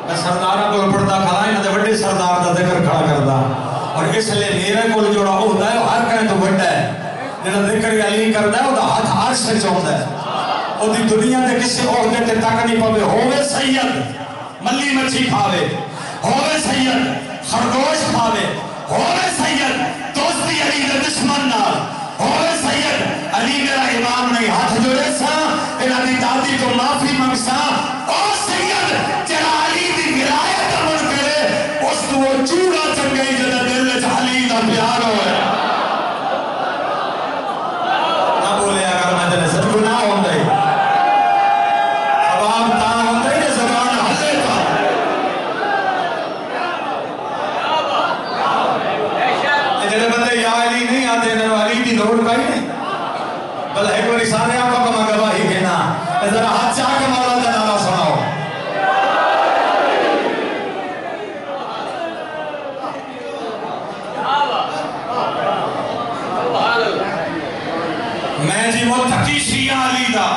میں سردارہ کو پڑھتا کھلا ہی نہ تے بڑے سردار دا ذکر کھڑا کردا، اور اس لئے میرے کو جوڑا ہوتا ہے ہر کہیں تو بڑا ہے، جنہا ذکر علی کردا ہے وہ دا ہاتھ عرش سے چاہتا ہے، وہ دی دنیا دے کسی عہدے تے تک نہیں پوے، ہووے سید ملی مچھی کھاوے، ہووے سید خرگوش کھاوے، ہووے سید دوستی علی دے دشمن نال، ہووے سید علی میرا امام نہیں، ہاتھ جوڑے سا انہاں دی دادی کو معافی منگسا، او سید جڑا علی دی ولایت امن کرے اس تو وہ چوڑا چنگئی جدہ دل وچ علی دا پیار ہوئے۔ نہ بولے اگر مجلس گناہ ہوں گئی، اب تا ہوں گئی زبان حلے تھا، جنہیں بندے یا علی نہیں آتے انہوں علی دی لوڑ پائی نہیں، بل ایک باری سارے آقا کو میں گواہی کہنا، ذرا ہاتھ چاہ کے مولا دا نعرہ سناؤ۔ میں جی وہ تھکی شیعہ علی دا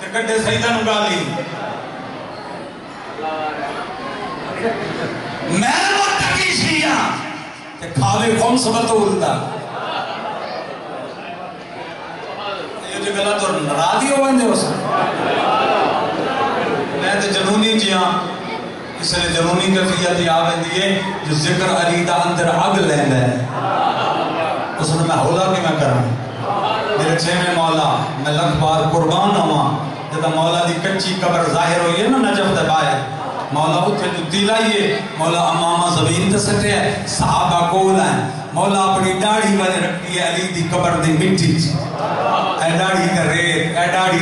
تے کڈے سیدہ نو گالی، میں متقی شیعہ کہ کھاوے خمس بطول دا یہ جو غلط اور نرادی ہو بندے ہو سکتے میں تو جنونی جیاں اس لئے جنونی کفیت آوے دیئے جو ذکر علی دا اندر اگ لیند ہے اس نے میں حولا کی میں کروں میرے چھے مولا میں لکھ بار قربان ہوا جب مولا دی کچی قبر ظاہر ہوئی ہے نا نجف دے باہر مولا اتھے جو دلائیے مولا امامہ زمین تے سٹے ہے صحابہ کول ہیں مولا اپنی ڈاڑھی والے رکھی ہے علی دی قبر دی مٹی اے ڈاڑھی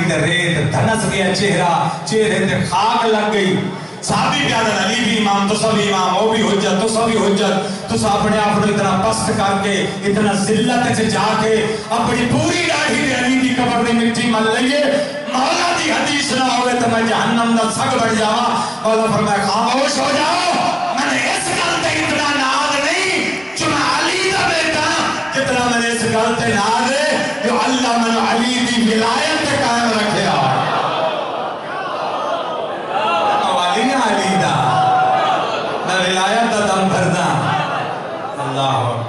تے ریت دھنس گیا چہرے تے خاک لگ گئی صحابی پیادر علی بھی امام تو سب امام وہ بھی حجت تو سب حجت تو سب اپنے آپ اتنا پست کر کے اتنا ذلت سے جا کے اپنی پوری ڈاڑھی دے علی دی قبر دی مٹی مل لئیے مولا دی حدیث نہ ہوئے تو میں جہنم دا سگ بڑھ جاوا مولا فرمائے خاموش ہو جاؤ میں نے اس گلتے اتنا ناز نہیں جو میں علی دا بیٹا جتنا میں نے اس گلتے ناز ہے جو اللہ من علی دی ولایت قائم رکھے آئے علی دا میں ولایت دا دم بھرنا اللہ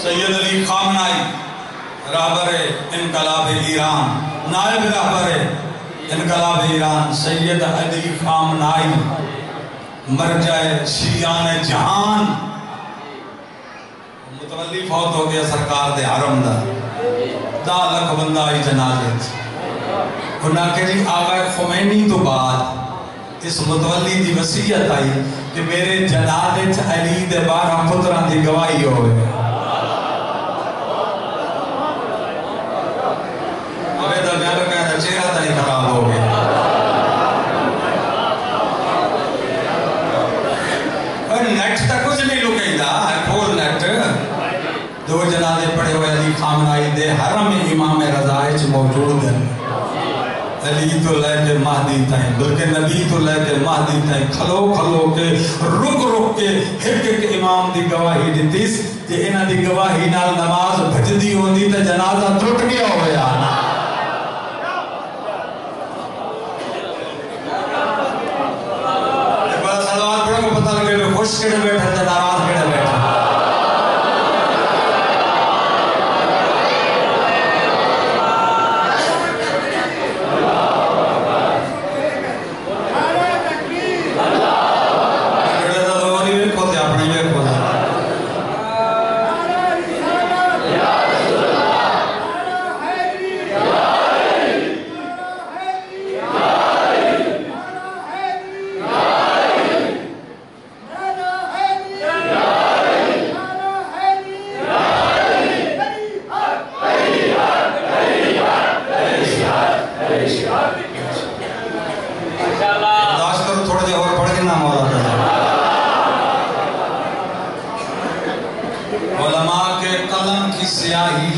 سید علی خامنائی رہبر انقلاب ایران نائب رہبر انقلاب ایران سید علی خامنائی مرجع شیعان جہان متولی فوت ہو گیا سرکار دے حرم دا لکھ بندہ آئی جنازت انہاں کہ جی آقا خمینی تو بعد اس متولی دی وصیت آئی کہ میرے جنازت علی دے 12 پتران دی گواہی ہوئے ابھی تو میں کہتا چہرہ تا نہیں خراب ہو گیا اور نیٹ تا کچھ نہیں لکیں دا کھول نیٹ دو جنازے پڑے ہوئے علی خامنائی دے حرم امام رضائچ موجود ہیں علی تو لے کے مہدی تائیں بلکہ نبی تو لے کے مہدی تائیں کھلو کے رک کے ایک امام دی گواہی دیتیس کہ انہاں دی گواہی نال نماز بھجدی ہوندی تے جنازہ ٹوٹ گیا ہویا ایک بار سلوات پڑھو کو پتہ لگے میں خوش کڑے بیٹھا تے ناراض کڑے بیٹھا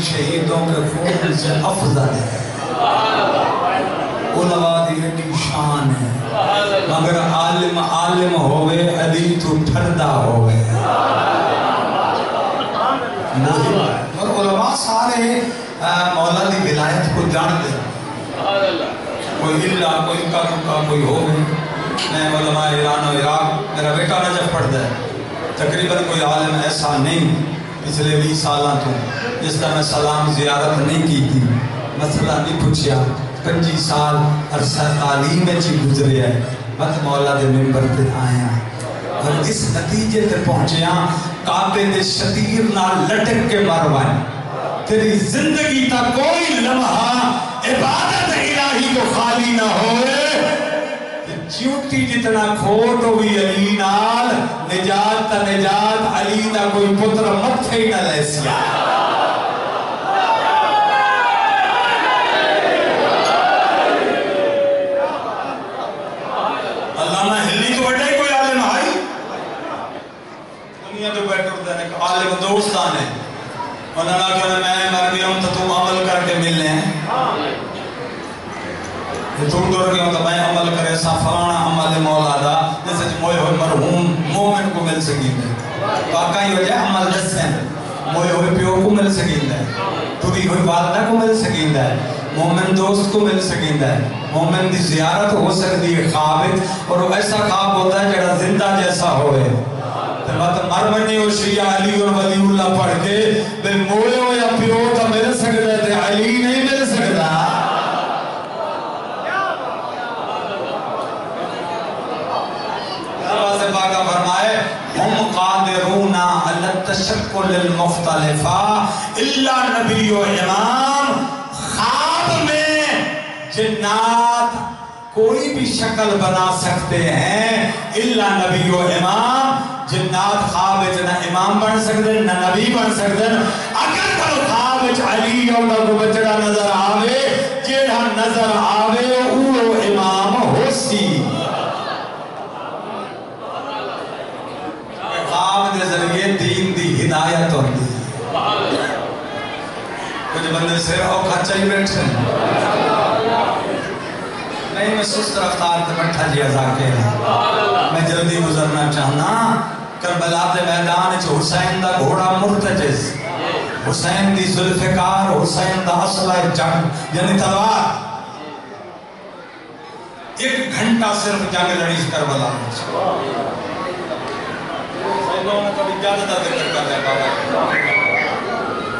شہیدوں کے خون سے افضل ہے علماء دی ہٹی شان ہے مگر عالم ہوئے علی تو ٹھردہ ہوئے اور علماء سارے مولا دی ولایت کو جان دے کوئی اللہ کوئی کا کوئی ہوئے میں علماء ایران و عراق میرا بیٹا نجف پڑھ دے تقریباً کوئی عالم ایسا نہیں پچھلے 20 سالہ تو جس کا میں سلام زیارت نہیں کی تھی مسئلہ نہیں پوچھیا 25 سال عرصہ تعلیم میں چی گزرے ہے مت مولا دے ممبر پہ آیا اور اس نتیجے تے پہنچیا کعبے دے شتیر نہ لٹک کے مروائیں تیری زندگی تا کوئی لمحہ عبادت الہی کو خالی نہ ہوئے چیوٹی جتنا کھوٹ ہوئی علی نال نجات تا نجات علی دا کوئی پتر مت ہی نہ لے سیا اللہ نہ ہلی تو بڑھے کوئی عالم آئی دنیا تو بیٹھ اٹھتا ہے عالم دوستان ہے انہوں نے کہا میں مر گیا ہوں تو تم عمل کر کے مل لیں تم دور گیا ہوں تو میں عمل کرے سا فلانا عمل مولا دا جیسے موئے ہوئے مرحوم مومن کو مل سکی میں واقعی وجہ عمل دس ہیں موئے ہوئے پیو کو مل سکیندا ہے، ٹری ہوئی والدہ کو مل سکیندا ہے، مومن دوست کو مل سکیندا ہے، مومن دی زیارت ہو سکتی ہے خواب، اور وہ ایسا خواب ہوتا ہے جڑا زندہ جیسا ہوئے۔ تو بات مرمنی و شیعہ علی و ولی اللہ پڑھ کے بے موئے ہویا پیو تا مل سکتا ہے تے علی نہیں مل سکتا۔ سے پاکہ فرمائے ہم قادرون علی التشکل المختلفہ الا نبی و امام، خواب میں جنات کوئی بھی شکل بنا سکتے ہیں الا نبی و امام، جنات خواب نہ امام بن سکتے نہ نبی بن سکتے۔ اگر تو خواب علی اور کو بچڑا نظر آوے، جیڑا نظر آوے وہ امام ہو سی۔ خواب دے ذریعے دین دی ہدایت ہوتی ہے۔ کچھ بندے سے اوکھا چاہی بیٹھے نہیں، میں سست رفتار تے بیٹھا جی ازا کے میں جلدی گزرنا چاہنا۔ کربلا دے میدان چ حسین دا گھوڑا مرتجز، حسین دی ذوالفقار، حسین دا اسلحہ جنگ یعنی تلوار، 1 گھنٹہ صرف جنگ لڑی کربلا میں۔ سیدوں نے کبھی زیادہ تر ذکر کر رہے بابا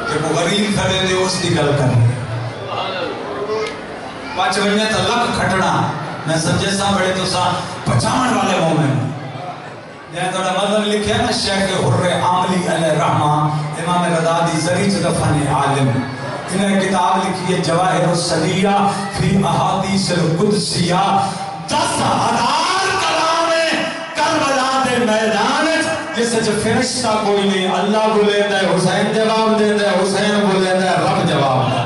کہ وہ غریب کھڑے دے اس دی گل کر پانچ بجنے تا لکھ کھٹنا میں سمجھے سا بڑے تو سا پچھاون والے مومن جہاں توڑا مدن لکھے نا شیخ حر عاملی علیہ رحمہ امام رضا دی زریج دفن عالم، انہیں کتاب لکھی ہے جواہر الصدیہ فی احادیث القدسیہ، 10,000 کلام کربلا دے میدان جس سے فرشتہ کوئی نہیں، اللہ بولے دے حسین جواب دے دے، حسین بولے دے رب جواب دے۔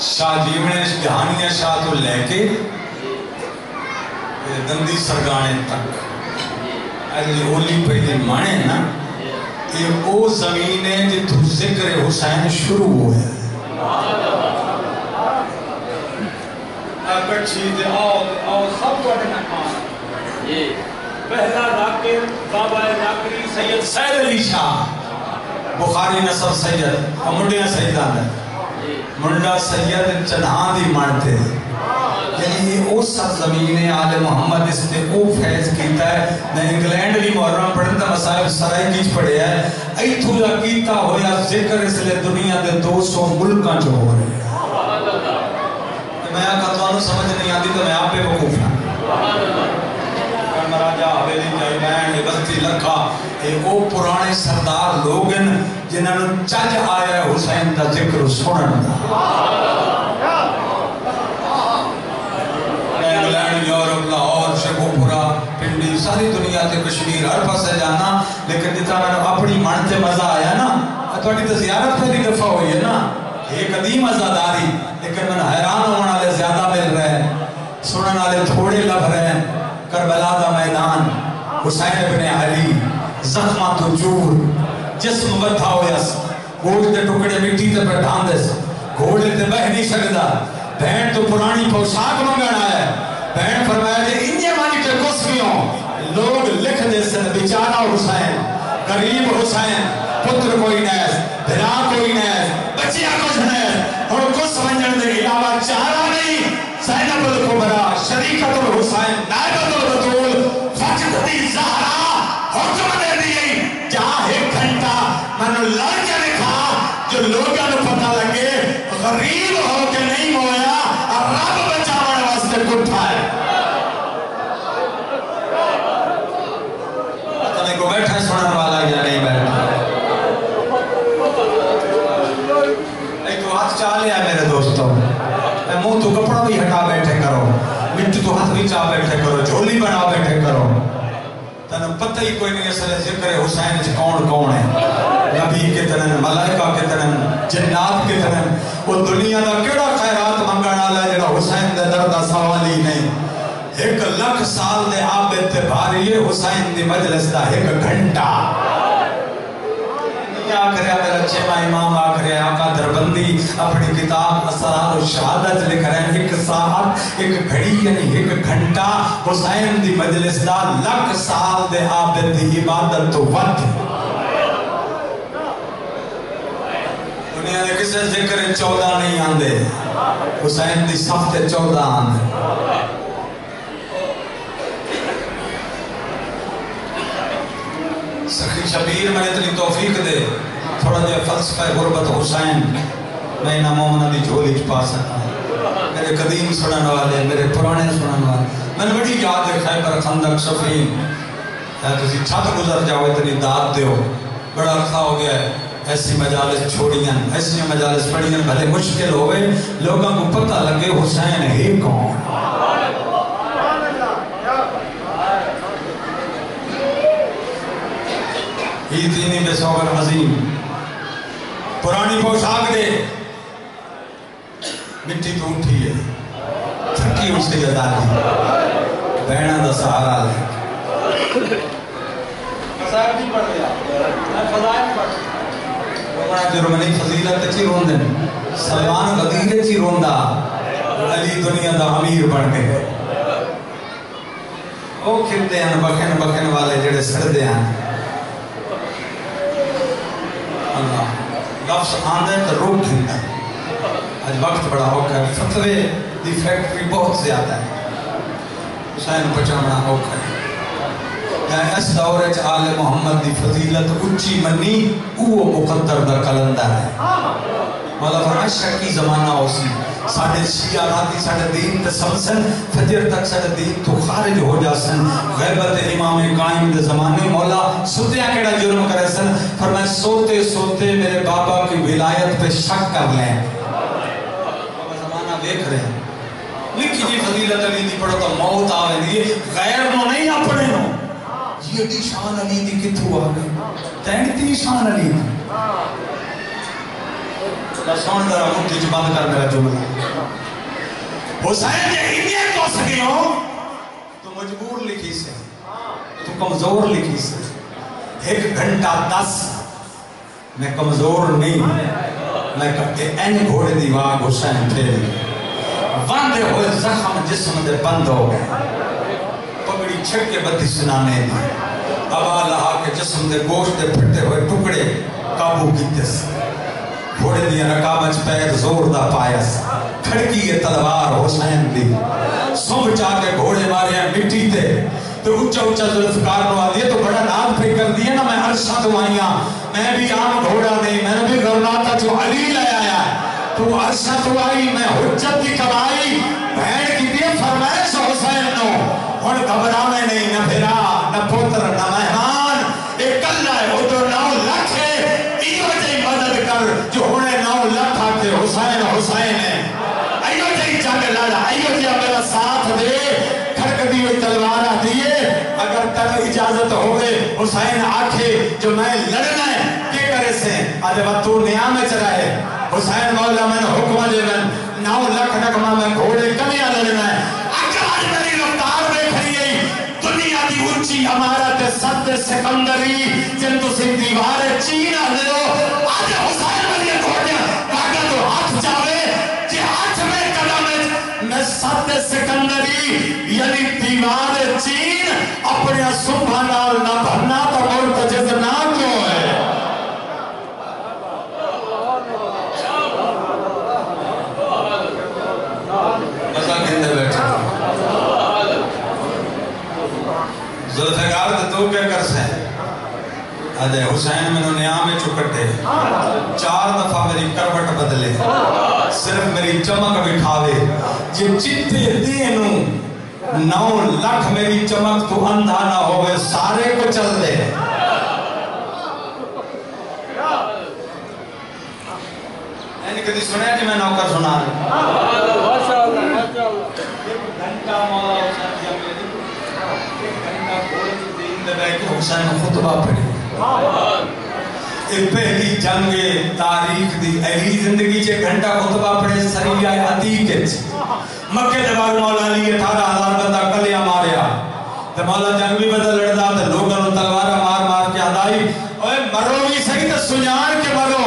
شاہ جیونے جہانیہ شاہ تو لے کے دندی سرگانے تک اگلی اولی پہلے مانے نا، یہ او زمین ہے جتو ذکر حسین شروع ہوئے اکڑچی دے آؤ سب کو اٹھنا کھانا۔ پہلا راکر بابا راکری سید سید علی شاہ، بخاری نصب سید اور منڈیاں سیدان ہے، منڈا سید چنہاں دی مانتے یعنی یہ او سرزمین آل محمد اس نے او فیض کیتا ہے۔ میں انگلینڈ بھی محرم پڑھتا مسائب سرائی کیچ پڑھے ہے، ایتھو یا کیتا ہویا ذکر اس لئے دنیا دے 200 ملکاں جو ہو رہے ہیں۔ میں آقا تو انہوں سمجھ نہیں آتی تو میں آپ پہ وقوف ہوں۔ مراجہ حویلی جائبین بستی لکھا ایک او پرانے سردار لوگن جنہاں نے چج آیا ہے حسین دا ذکر سنن دا۔ انگلینڈ، یورپ، لاہور، شیخوپورا، پنڈی، ساری دنیا تے کشمیر ہر پاسے جانا، لیکن جتنا میں نے اپنی من تے مزہ آیا نا، تھوڑی تو زیارت پہلی دفعہ ہوئی ہے نا، ایک قدیم مزاداری، لیکن میں حیران ہونا لے زیادہ مل رہے ہیں، سنن والے تھوڑے لب رہے ہیں۔ کربلا دا میدان، حسین ابن علی، زخمہ تو جور، جسم بدھا ہویاس، گوڑ تے ٹکڑے مٹی تے پر ڈھاندس، گھوڑے تے بہ نہیں سکدا، بہن تو پرانی پوشاک منگانا ہے، بہن فرمایا جے انجے مانی کے کسکیوں، لوگ لکھ دے سن بیچارہ حسین، غریب حسین، پتر کوئی نیس، بھرا کوئی نیس، بچیاں کچھ نیس، اور کس منجن دے علاوہ چارہ نہیں، زینب الکبرا، شریکت الحسین، نائبت البطول، فقط دی زہرا، حکم دے دی، جہاں ایک گھنٹہ منو لڑکے لکھا، جو لوگاں نے پتہ لگے، غریب ہو کے نہیں ہویا، اور رب بچاوڑ واسطے کٹھا ہے۔ پتہ نہیں کو بیٹھا سنن والا یا نہیں بیٹھا۔ ایک تو ہاتھ چالے ہے میرے دوستوں، منہ تو کپڑا بھی ہٹا بیٹھے کرو، مٹی تو ہاتھ بھی چاہ بیٹھے کرو، جھولی بنا بیٹھے کرو، تنہا پتہ ہی کوئی نہیں اصل ذکر حسین کون کون ہے، نبی کتنے، ملائکہ کتنے، جنات کتنے، وہ دنیا دا کیڑا خیرات منگانا لے جڑا حسین دے دردہ سوالی نہیں، ایک لکھ سال دے عابد تے بھاریے حسین دی مجلس دا ایک گھنٹا آکھریا میرا چیمہ امام آکھریا آقا دربندی اپنی کتاب اسرار و شہادت لکھ رہے ہیں 1 ساعت 1 گھڑی یعنی 1 گھنٹا حسین دی مجلس دا لکھ سال دے عابد دی عبادت تو ود دنیا دے کسے ذکر 14 نہیں آندے حسین دی صف تے 14 آندے سخی شبیر میں اتنی توفیق دے تھوڑا جے فلسفہ غربت حسین میں انہا مومنہ دی جھولی چ پا سکتا میرے قدیم سنن والے میرے پرانے سنن والے میں نے بڑی یاد ہے خیبر خندق صفین تسی چھت گزر جاؤ اتنی داد دیو بڑا عرصہ ہو گیا ہے ایسی مجالس چھوڑیاں ایسی مجالس پڑھیاں بھلے مشکل ہوئے لوگوں کو پتہ لگے حسین ہے کون ہی تینی بے سوگر عظیم پرانی پوشاک دے مٹی تو اٹھی ہے تھکی اس سے یادانی بہنہ دا سہارا لے فضائل نہیں پڑھ لیا میں فضائل پڑھ لیا وہاں جرمنی فضیلت چی رون دیں سلمان غدیر چی رون دا علی دنیا دا امیر بڑھ گئے وہ کھلتے ہیں بکھن والے جڑے سردے ہیں لفظ آندھے تو روک دھنگا آج وقت بڑا ہوکا ہے فتوے دی فیکٹری بہت زیادہ ہے حسین پچھانا ہوکا ہے اس دورے آل محمد دی فضیلت اچھی منی اوہ مقدر دا کلندر ہے مولا فرمائے شکی زمانہ ہو سی ساڑھے شیعہ راتی ساڑھے دین تے سمسن فجر تک ساڑھے دین تو خارج ہو جاسن غیبت امام قائم دے زمانے مولا سوتیاں کیڑا جرم کرے سن فرمائے سوتے سوتے میرے بابا کی ولایت پہ شک کر لیں بابا زمانہ دیکھ رہے ہیں لکھی جی فضیلت علی دی پڑھو تو موت آوے دی غیر نو نہیں اپنے نو یہ دی شان علی دی کتھو آگئے تینتی شان علی دی سون درہ مٹی چھ بند کر میرا جملہ حسین یہ ہمیت ہو سکے ہو تو مجبور لکھی سے تو کمزور لکھی سے 1 گھنٹہ 10 میں کمزور نہیں میں کہتے این گھوڑے دی واگ حسین پھیل واندے ہوئے زخم جسم دے بند ہو گئے پگڑی چھک کے بدی سنانے دی ابا لہا کے جسم دے گوشت دے پھٹے ہوئے ٹکڑے قابو کیتے سے گھوڑے دیا رکابچ پیر زور دا پایس کھڑکی کے تلوار حسین دی سنگ چاہ کے گھوڑے مارے ہیں مٹی تے تو اچھا اچھا ذوالفقار نو آدھئے تو بڑا نام پہ کر دیئے نا میں عرشہ تو آئیاں میں بھی عام گھوڑا نہیں میں نے بھی غرناتا جو علی لے آیا ہے تو عرشہ تو آئی میں حجت دی کبائی بہن کی دیئے فرمائش حسین نو اور گھبرانے نہیں نہ پھرا نہ پوتر نہ مہمان ایک اللہ ہے وہ تو 9 لاکھ ہے مدد کر جو ہونے 9 لاکھ آتے حسین حسین ہے ایو جی جنگ لڑا ایو جی میرا ساتھ دے کھڑک دی ہوئی تلوارہ دیئے اگر تک اجازت ہوئے حسین آکھے جو میں لڑنا ہے کیا کرے سے آدھے وقت تو نیامے چرائے حسین مولا میں نے حکمہ دے میں 9 لاکھ نکمہ میں گھوڑے کمیاں لڑنا ہے اگر آج میری رفتار میں کھڑی گئی دنیا دی اونچی امارت سد سکندری جن تو سے دیوار چینہ لے لو آج حسین میں یہ گھوڑیاں کاغذ تو ہاتھ جاوے جی ہاتھ میں قدم میں سد سکندری یعنی دیوار چین اپنے صبح نال نہ بھرنا تو مرتجز نہ کیوں ہے مزہ کہندے بیٹھے ذوالفقار تو کیا کر سے آدھے حسین میں نے نیامے چکٹے 4 دفعہ میری کروٹ بدلے صرف میری چمک بٹھاوے جب چتے دینوں 9 لاکھ میری چمک تو اندھا نہ ہوئے سارے کو چل دے یعنی کدھی سنے کہ میں نوکر سنا رہا گھنٹہ مولا حسین دیا میری ایک گھنٹہ گھوڑے کی دین دے بیٹھے حسین خطبہ پڑھی پہلی جنگ تاریخ دی علی زندگی چے گھنٹہ خطبہ پڑھے سریہ عتیق مکہ دبار مولا علی 18,000 بندہ کلیا ماریا تے مولا جنگ بھی بدل لڑدا تے لوگوں تلوارا مار مار کے ادائی اوے مرو بھی صحیح تے سجان کے مرو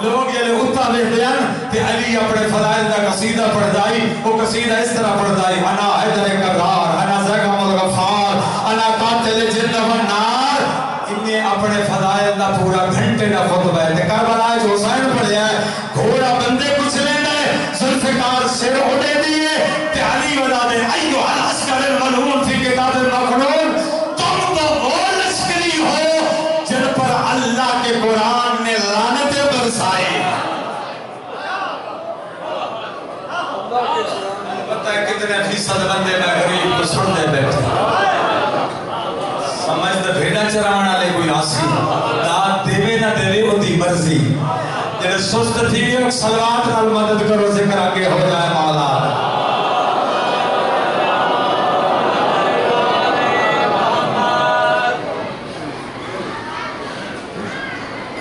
لوگ یہ اتا بیٹھیاں تے علی اپنے فضائل دا قصیدہ پڑھ دائی وہ قصیدہ اس طرح پڑھ دائی انا حیدر کرار انا زغم الغفار انا قاتل جن و نار انہیں اپنے فضائل دا پورا گھنٹے دا خطبہ ہے تے کربلا جو حسین پڑھیا ہے گھوڑا بندے کچھ لینا ہے ذوالفقار سر اڑے دیئے تے علی ودا دے ایو الاسکر الملعون فی کتاب المکنون تم تو وہ لشکری ہو جن پر اللہ کے قرآن نے لعنتیں برسائی پتہ ہے کتنے فیصد بندے میں غریب کو سن دے بیٹھے سمجھ دے بھیڑا چرانا لے کوئی آسی داد دیوے نہ دیوے ہوتی مرضی جنہیں سست تھی ایک صلوات نال مدد کرو ذکر آگے ہو جائے مولا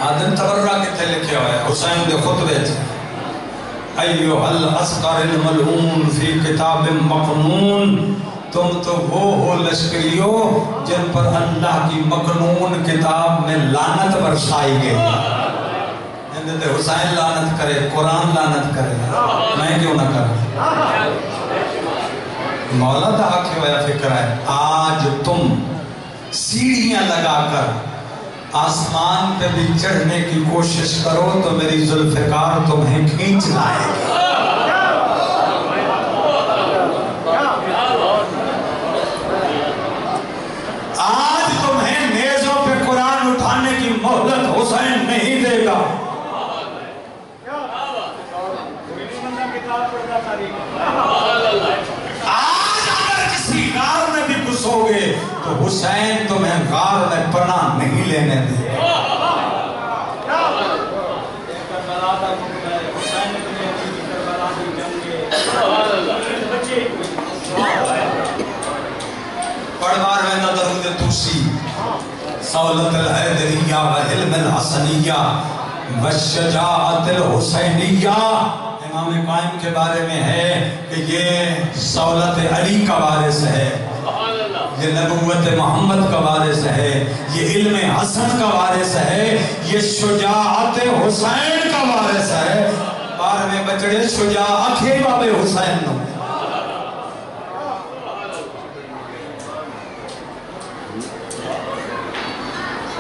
آدم تبرہ کتے لکھے ہوئے حسین دے خطبے تھے ایوہ الاسقر الملعون فی کتاب مقنون تم تو وہ ہو لشکریو جن پر اللہ کی مقنون کتاب میں لعنت برسائی گئی جنہوں حسین لعنت کرے قرآن لعنت کرے میں کیوں نہ کروں مولا دا آکھے ہویا فکر ہے آج تم سیڑھیاں لگا کر آسمان پہ بھی چڑھنے کی کوشش کرو تو میری ذوالفقار تمہیں کھینچ لائے گی آج تمہیں نیزوں پہ قرآن اٹھانے کی مہلت حسین نہیں دے گا آج اگر کسی غار میں بھی گھسو گے تو حسین تمہیں غار میں پناہ نہیں لینے دے گا پڑھوار میں درود توسی سولت الحیدریہ و علم الحسنیہ و شجاعت الحسینیہ امام قائم کے بارے میں ہے کہ یہ سولت علی کا وارث ہے یہ نبوت محمد کا وارث ہے یہ علم حسن کا وارث ہے یہ شجاعت حسین کا وارث ہے بار میں بچڑے شجاعت ہی باب حسین نو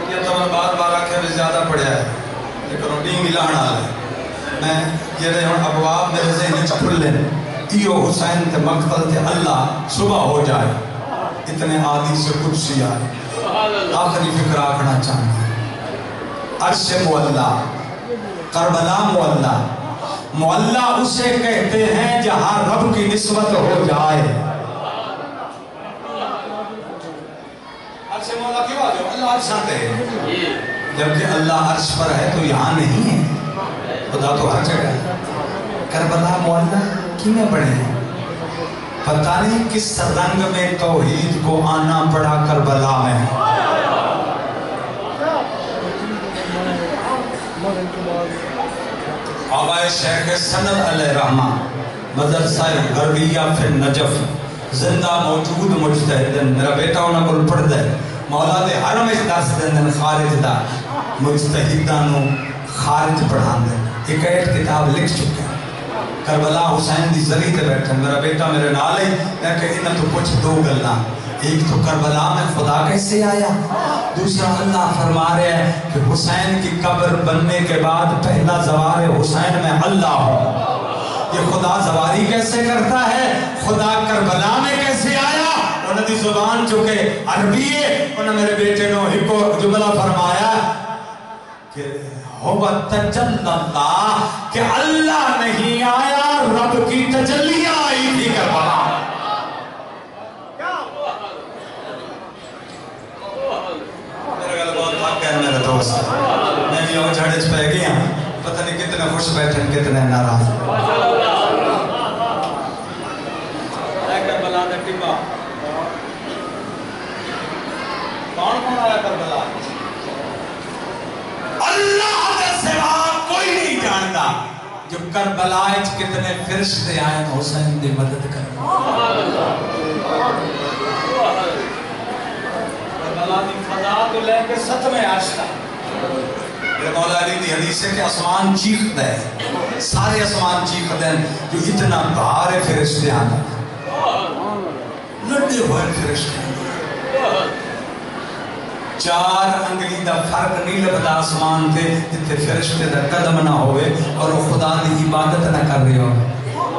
یہ تو میں بار بار آکھے بھی زیادہ پڑھیا ہے لیکن وہ ڈینگ لانا ہے میں یہ رہے ہوں ابواب میرے ذہن چکل لیں تیو حسین تے مقتل تے اللہ صبح ہو جائے اتنے عادی سے قدسی آئے آخری فکر آکھنا چاہنا عرش معلّہ کربلا معلّہ معلّہ اسے کہتے ہیں جہاں رب کی نسبت ہو جائے عرش معلّہ کیوں آگے اللہ عرش آتے ہیں جبکہ اللہ عرش پر ہے تو یہاں نہیں ہے خدا تو ہر جگہ ہے کربلا معلّہ کیوں پڑھے ہیں پتہ نہیں کس رنگ میں توحید کو آنا پڑا کربلا میں آبائے شیخ سند علیہ رحمہ مدرسہ غربیہ فی نجف زندہ موجود مجتہدن میرا بیٹا انہوں کو پڑھ دے مولا دے حرم اس درس دن خارج دا مجتہدانوں خارج پڑھان دے ایک ایٹ کتاب لکھ چکے ہیں کربلا حسین دی ذریعے تے بیٹھے میرا بیٹا میرے نال ہے میں کہ انہاں تو کچھ دو گلاں ایک تو کربلا میں خدا کیسے آیا دوسرا اللہ فرما رہے ہیں کہ حسین کی قبر بننے کے بعد پہلا زوار حسین میں اللہ ہو یہ خدا زواری کیسے کرتا ہے خدا کربلا میں کیسے آیا انہوں دی زبان جو کہ عربی ہے انہوں میرے بیٹے نے ایک جملہ فرمایا کہ تجلی اللہ کہ اللہ نہیں آیا رب کی تجلیہ آئی تھی کربلا میرے گل بہت بات کہنا میرے دوست میں بھی اور جھڑے چھ پہ گیا پتہ نہیں کتنے خوش بیٹھے کتنے ناراض کربلا دا ٹبا کون کون آیا کربلا اللہ جانتا جو کربلا وچ کتنے فرشتے آئے حسین دی مدد کرنے کربلا دی فضا تو لے کے 7ویں عرش تک مولا علی دی حدیث ہے کہ آسمان چیختا ہے سارے آسمان چیختے ہیں جو اتنا بھار ہے فرشتے آنا لڑے ہوئے فرشتے 4 انگلی دا فرق نہیں لگتا آسمان تے جتے فرشتے دا قدم نہ ہوئے اور وہ خدا دی عبادت نہ کر رہے ہو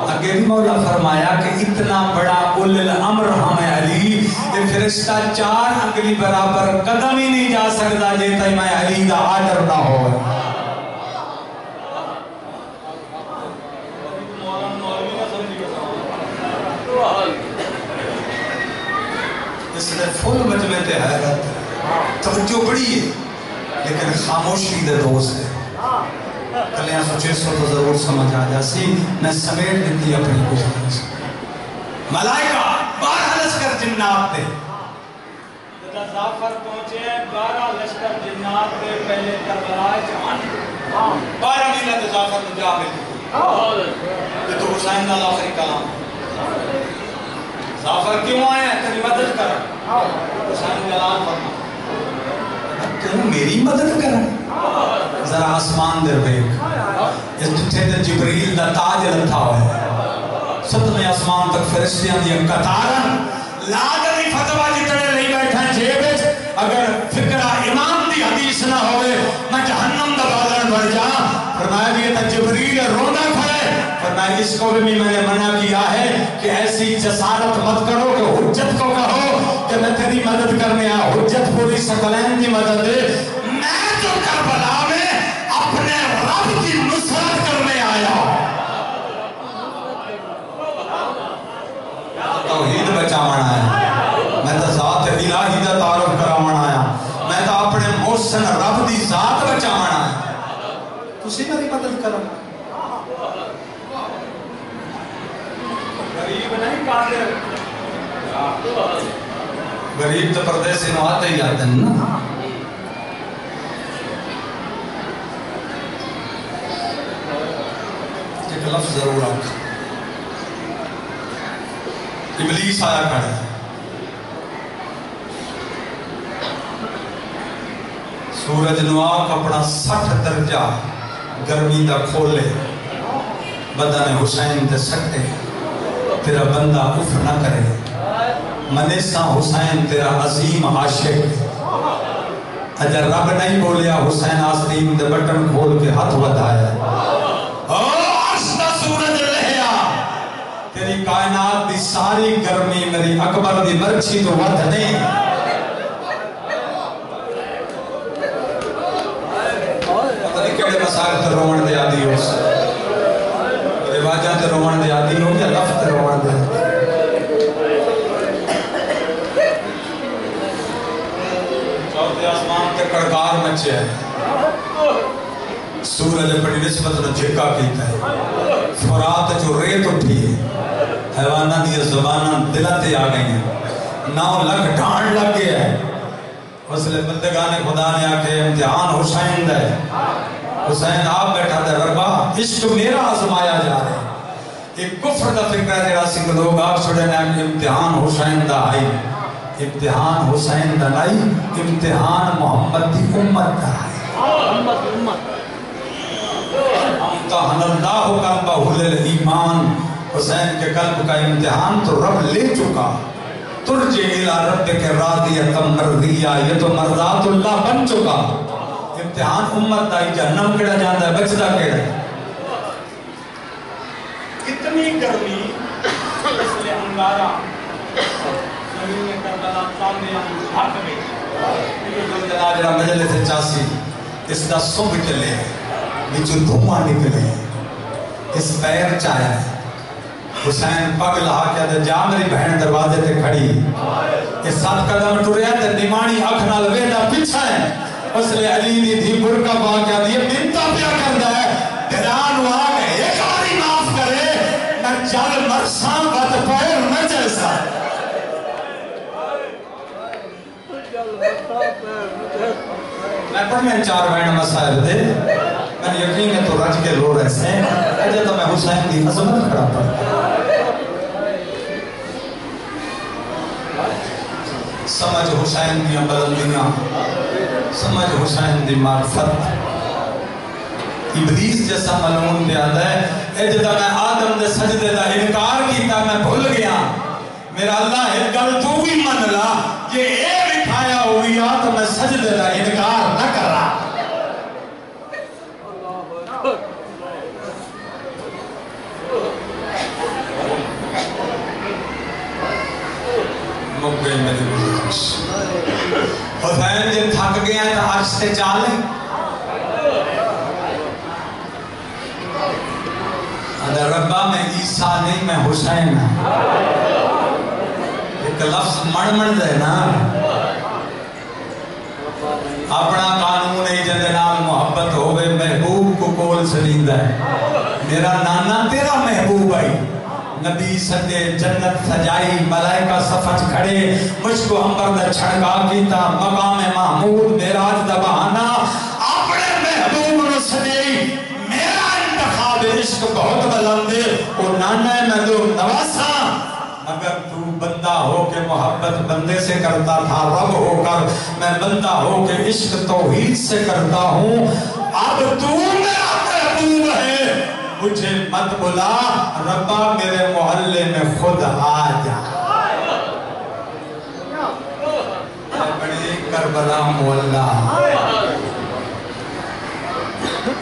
اگے بھی مولا فرمایا کہ اتنا بڑا اول الامر ہمیں علی یہ فرشتہ 4 انگلی برابر قدم ہی نہیں جا سکتا جیتا ہی میں علی دا آرڈر نہ ہو اس نے فل مجمع تے حیرت توجہ بڑی ہے لیکن خاموشی دے دوست ہے کلیاں سوچے سو تو ضرور سمجھ آ جاسی میں سمیٹ دیتی اپنی گزارش ملائکہ 12 لشکر جنات دے جدا زعفر پہنچے 12 لشکر جنات دے پہلے کربلا جہان 12 میلہ دے زعفر نجا ملی یہ تو حسین نال آخری کلام زعفر کیوں آئے ہیں تیری مدد کر حسین جلال فرما کیوں میری مدد کریں ذرا آسمان در بیک اس ٹھٹے در جبریل دا تاج رتھا ہوئے 7ویں آسمان تک فرشتیاں دیا قطارن لادری فتوہ جتنے نہیں بیٹھا جیبت اگر فکرہ امام دی حدیث نہ ہوئے میں جہنم دا بادرن بڑھ جا فرمایا کہ یہ تا جبریل رونا کھڑے فرمایا اس کو بھی میں نے منع کیا ہے کہ ایسی جسارت مت کرو کہ حجت کو کہو کہ میں تیری مدد کرنے آیا حجت پوری سکلین دی مدد دے میں جو کربلا میں اپنے رب کی نصرت کرنے آیا توحید بچاونا ہے میں تو ذات الہی دا تعارف کراونا آیا میں تو اپنے محسن رب دی ذات بچاونا ہے تسی میری مدد کرو غریب نہیں قادر غریب تو پردیسی نو آتے ہی آتے ہیں نا ایک لفظ ضرور آتا ابلیس آیا کھڑا سورج نو آنکھ اپنا 60 درجہ گرمی دا کھولے بدن حسین تے سکتے تیرا بندہ اف نہ کرے منیسا حسین تیرا عظیم عاشق اجر رب نہیں بولیا حسین آستین دے بٹن کھول کے ہاتھ ودھایا عرش دا سورج لہیا تیری کائنات دی ساری گرمی میری اکبر دی مرچی تو ودھ نہیں پتہ نہیں کیڑے مسائل تے رومن دے آدھی ہو رواجہ تے رومن دے آدھی ہو یا لفظ تے رومن دے آدھی آسمان تے کڑکار مچے ہے سورج بڑی نسبت نے جھکا کیتا ہے فرات جو ریت اٹھی ہے حیوانہ دی زبانہ دلتے آ گئی ہیں 9 لاکھ ڈھانڈ لگ گیا ہے اس لئے بندگان خدا نے آکے امتحان حسین دے حسین آپ بیٹھا دے ربا عشق میرا آزمایا جا رہا ہے ایک کفر دا فکر ہے جڑا سنگ لوگ آپ چھوڑے نے امتحان حسین دا آئی امتحان حسین دا نہیں امتحان محمد دی امت دا ہے امتحان اللہ قلبہ الایمان حسین کے قلب کا امتحان تو رب لے چکا ترجع الى ربک راضیۃ مرضیہ یہ تو مرضات اللہ بن چکا امتحان امت دا جہنم کیڑا جاندا ہے بچدا کیڑا کتنی گرمی اس لئے انگارہ زمین کربلا سامنے حق میں یہ جناب جڑا مجلس چاسی اس دا سب چلے وچ دھواں نکلے اس پیر چایا حسین پگ لہا کے دے جا میری بہن دروازے تے کھڑی اس 7 قدم ٹریا تے نمانی اکھ نال ویلا پیچھے ہے اس لئے علی دی تھی برکا پا کے دی منتا پیا کردا ہے دلان وا کے ایک باری معاف کرے نہ چل مرساں بد پیر نہ جیسا میں پڑھنے 4 بہن مسائل دے میں یقین ہے تو رج کے لو رہے سے اجے تو میں حسین دی عظمت کھڑا پڑا سمجھ حسین دی بلندیاں سمجھ حسین دی معرفت ابلیس جیسا ملعون بیاد ہے اے جدا میں آدم دے سجدے دا انکار کیتا میں بھول گیا میرا اللہ ایک گل تو بھی من لا کہ اے بٹھایا ہوئی آ تو میں سجدے دا انکار نہ کر رہا مک گئی میری گزارش حسین جن تھک گیا ہے تو آج سے چالیں اگر ربا میں عیسیٰ نہیں میں حسین ایک لفظ مڑ دے نا اپنا قانون ہے جدے نال محبت ہوئے محبوب کو کول سلیندہ ہے میرا نانا تیرا محبوب ہے نبی سدے جنت سجائی ملائکہ صفت کھڑے مجھ کو ہمبر دا چھڑکا کیتا مقام محمود میراج دا بہانا اپنے محبوب نو سجائی میرا انتخاب عشق بہت بلند ہے اور نانا ہے میں دو نواسا مگر تو بندہ ہو کے محبت بندے سے کرتا تھا رب ہو کر میں بندہ ہو کے عشق توحید سے کرتا ہوں اب تو میرا محبوب ہے مجھے مت بلا ربا میرے محلے میں خود آ جا بڑی کربلا مولا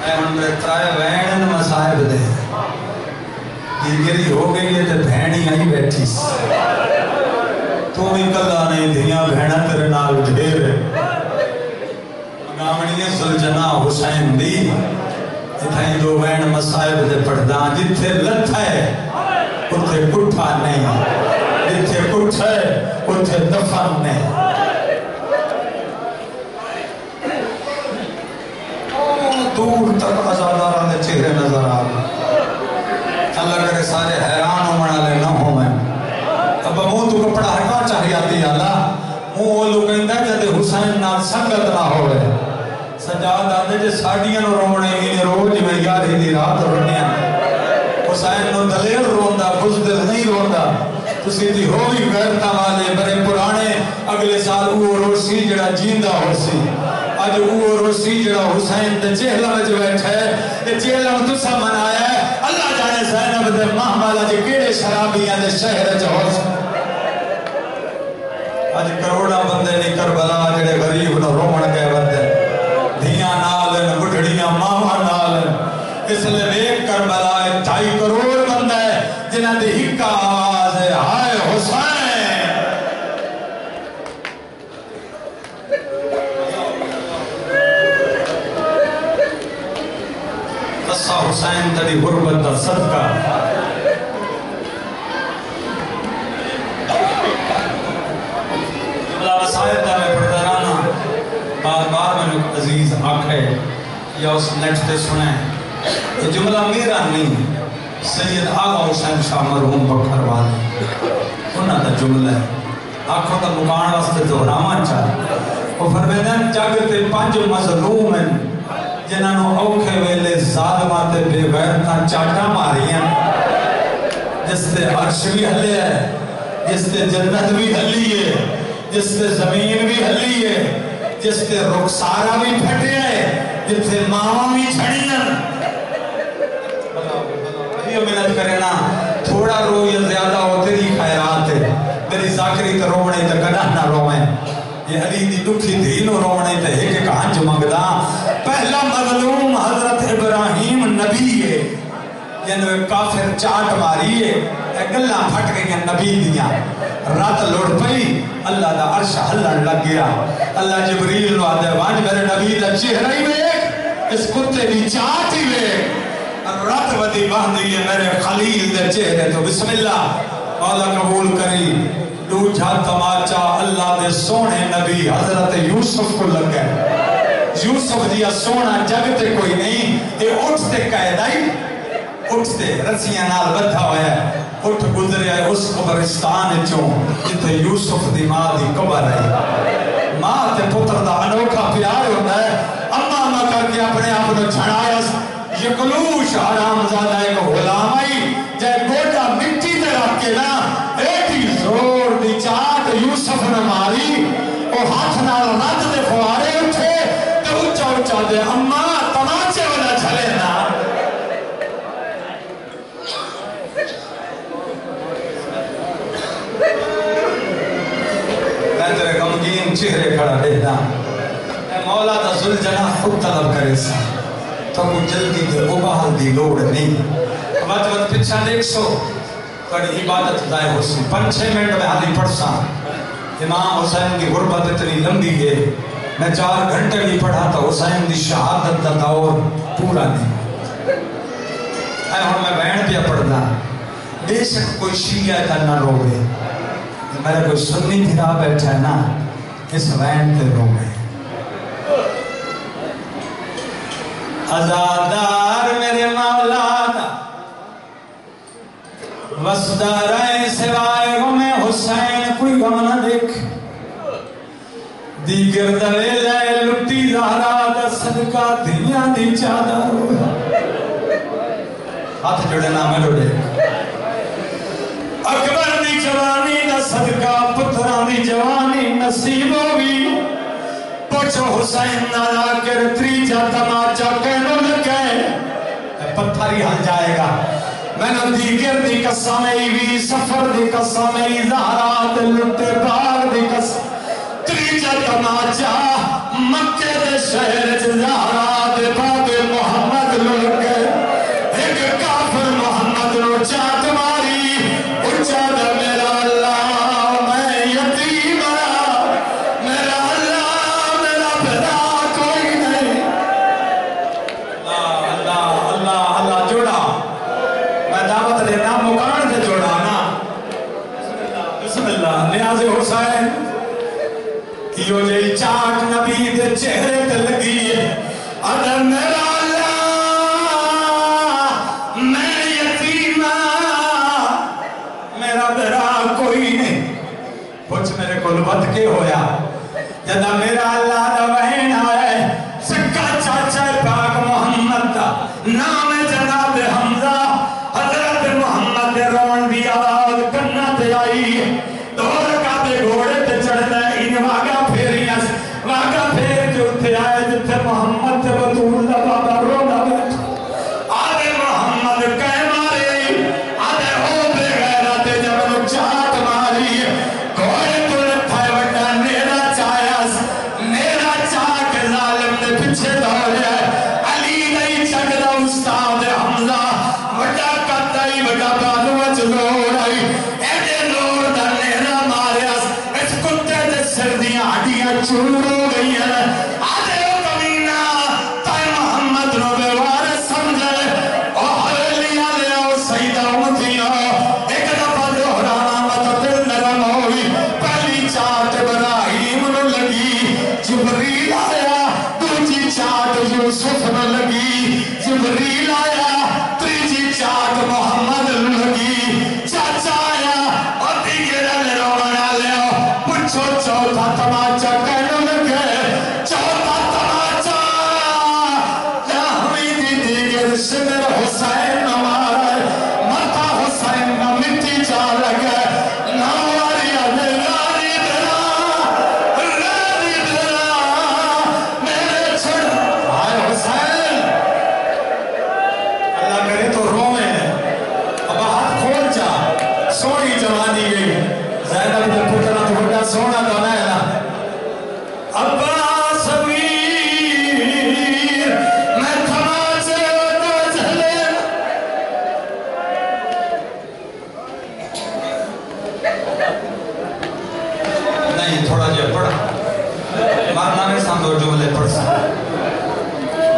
اے ہمارے ترائے وین مسائب دے دیگری ہو گئی ہے تو بھینی آئی بیٹھی تو بھی کلا نہیں دھیاں بھینا تیرے نال ڈھیر گامنی سلجنا حسین دی اتھائی دو وین مسائب دے پڑھدان جتھے لتھ ہے اتھے کٹھا نہیں جتھے کٹھ ہے اتھے دفن نہیں دور تک ازادارہ دے چہرے نظر آگا اللہ کرے سارے حیران ہو منا لے نہ ہو میں اب مو تو کپڑا ہٹا چاہی آتی اللہ مو وہ لوگ اندہ جدے حسین نال سنگت نہ ہوئے سجاد آدھے جے ساڑیاں نو رونے ہی روج میں یار ہی دی رات رونیاں حسین نو دلیر روندہ بزدل نہیں روندہ تو سیدھی ہوئی غیرتا والے بڑے پرانے اگلے سال وہ روشی جڑا جیندہ ہو سی آج وہ روشی جڑا حسین تے چہلہ میں جو بیٹھا ہے یہ چہلہ میں تو سا منایا ہے اللہ جانے زینب دے ماہ مالا جی کیڑے شرابیاں دے شہر چہوز آج کروڑا بندے نہیں کربلا جڑے غریب نو رومن گئے بندے دھیاں نال بڑھڑیاں ماما نال اس لئے ایک کربلا 2.5 کروڑ بندہ ہے جنہ دے ہکا آواز ہے ہائے حسین قصہ حسین تری غربت دا صدقہ اللہ وسائد دا میں پردرانا بار بار میں عزیز آنکھے یا اس نیٹ تے سنیں یہ جملہ میرا نہیں سید آغا حسین شاہ مرحوم بکھر والے انہاں دا جملہ ہے آنکھوں دا مکان واسطے دہراواں چاہ وہ فرمیدن جاگتے 5 مظلوم ہیں جنہاں نو اوکھے ویلے ظالمات بے غیرتاں چاٹا ماریاں جس تے عرش بھی ہلے ہے جس تے جنت بھی ہلی ہے جس تے زمین بھی ہلی ہے جس تے رخسارہ بھی پھٹے ہے جس تے ماں بھی چھڑیاں یہ محنت کرے نا تھوڑا رو یا زیادہ ہو تیری خیرات ہے میری ذاکری تے رونے تے کڑا نہ روئیں یہ علی دی دکھی دینو رونے تے ایک ایک ہنج مگدہ پہلا مظلوم حضرت ابراہیم نبی ہے جنہوں کافر چاٹ ماری ہے ایک گلہ پھٹ گئی ہیں نبی دیا رات لوڑ پئی اللہ دا عرش ہلن لگ گیا اللہ جبریل نو آدھے وانج میرے نبی دا چہرہ ہی میں اس کتے دی چاٹ ہی میں رات ودی باندھی ہے میرے خلیل دے چہرے تو بسم اللہ مولا قبول کری دو جھا تماچا اللہ دے سونے نبی حضرت یوسف کو لگ گئے یوسف دیا سونا جگتے کوئی نہیں یہ اٹھتے قیدائی اٹھتے رسیاں نال بدھا ہویا ہے اٹھ گزرے ہے اس قبرستان چوں جتے یوسف دی ماں دی قبر ہے ماں تے پتر دا انوکھا پیار ہوتا ہے اما کر کے اپنے آپ نے چھڑایا یکلوش حرام زادہ ایک غلام آئی جائے گوٹا مٹی دے رکھ کے نا ایٹی زور دی چاٹ یوسف نے ماری او ہاتھ نال رد دے فوارے اٹھے تے اچھا اچھا دے اماں تماچے والا چھلے نا میں تیرے غمگین چہرے کھڑا دینا اے مولا تا ذوالجلال خود طلب کرے سا تو کو جلدی دے ابال دی لوڑ نہیں وقت پچھا دیکھ سو کڑی عبادت دائے ہو سی 5-6 منٹ میں حالی پڑھ سا امام حسین کی غربت اتنی لمبی ہے میں 4 گھنٹے بھی پڑھا تا حسین دی شہادت دا دور پورا نہیں اے ہوں میں بین پیا پڑھنا بے شک کوئی شیعہ تا نہ روے میرے کوئی سنی بھرا بیٹھا ہے نا اس وین تے روے ازادار میرے مولا دا وسدارائے سوائے غم حسین کوئی غم نہ دیکھ دیگر دوے لائے لٹی زہرا دا صدقہ دنیا دی چادر ہویا ہاتھ جڑے نامے جڑے اکبر دی جوانی دا صدقہ پتران دی جوانی نصیب ہوگی پوچھو حسین نالا کر تریجا تماچا کہنو لگے پتھری ہل جائے گا میں نے دیگر دی قسمیں بھی سفر دی قسمیں زہرات لٹے بار دی قسم تریجا تماچا مکہ دے شہر زہرات باب محمد لگے ایک کافر محمد رو چاہت ماری اچھا دا میرا اللہ میں یتیم میرا اللہ میرا بھدا کوئی نہیں اللہ اللہ اللہ جوڑا میں دعوت دینا مکان سے جوڑا نا بسم اللہ نیاز حسین کیوں جی چاٹ نبی دے چہرے تے لگی ہے اگر میرا کچھ میرے کو لبت کے ہویا جدا میرا اللہ دا وحین آئے سکا چاچا پاک محمد دا نام جناب حمزہ حضرت محمد رون دی آواز کرنا تے آئی دور کا دے گھوڑے تے چڑھتا ہے ان واگا پھیریاں واگا پھیر جو تے آئے جتے محمد تے بطول دا بابا رونا بیٹھ آدھے محمد کہہ مارے آدھے ہو بے غیرت جب نو چاہت ماری کوئی تو لکھا ہے وٹا نیرا چاہیاس نیرا چاہ کے ظالم نے پچھے دور ہے علی نہیں چکتا استاد حمزہ وٹا قطعی وٹا بانوچ لوڑ آئی ایڈے لوڑ دا نیرا ماریاس اس کتے دے سردیاں ہڈیاں چور ہو گئی ہیں آدھے وہ کمینہ تائے محمد رو بے وارث سمجھے او حویلیاں لے آؤ سیدہ امتیاں ایک دفعہ دہرانا مت دل نرم ہوئی پہلی چاٹ ابراہیم نو لگی جبریل آیا دوجی چاٹ یوسف نو لگی جبریل آیا تیجی چاٹ محمد نو لگی چاچا آیا اور دیگر رونا لے پوچھو چوتھا تماچا کہنے لگے چوتھا تماچا جہوی دی دیگر شمر حسین ہمارا متا حسین نہ مٹی جا لگے نواری ادھرانی درا میرے چھڑ آئے حسین اللہ کرے تو روئے اب ہاتھ کھول جا سونی جوانی گئی زینب نے پتنا تو بڑا سونا تو نہیں نا عباس امیر میں تماچے تو جھلے نہیں تھوڑا جا پڑھا مارنا میں سام دو جملے پڑھ سا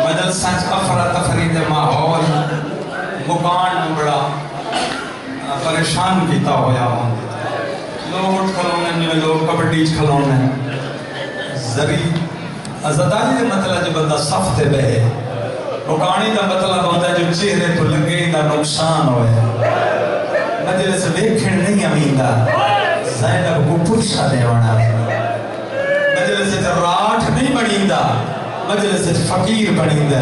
مدل سانچ افرا تفرید ماحول مکان بڑا پریشان کیتا ہویا ہوں لوگ اٹھ کھلونے میں لوگ کبڈی کھلونے زری ازدائی دے مطلب جو بندہ صف تے بہے مکانی دا مطلب ہوتا ہے جو چہرے تو لگے دا نقصان ہوئے مجلس دیکھن نہیں امیندہ زینب کو پرشا دیوانا مجلس راٹھ نہیں بنیندہ مجلس فقیر بنیندہ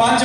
5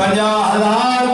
50,000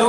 2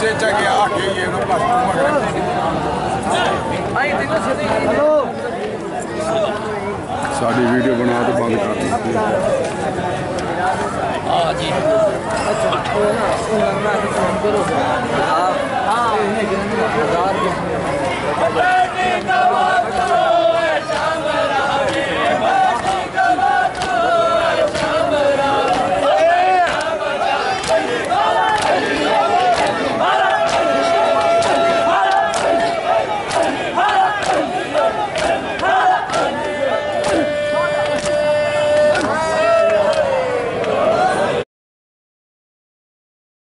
چیچا کے آگے یہ نو پاس ساری ویڈیو بنا تو بند کر دیتی ہاں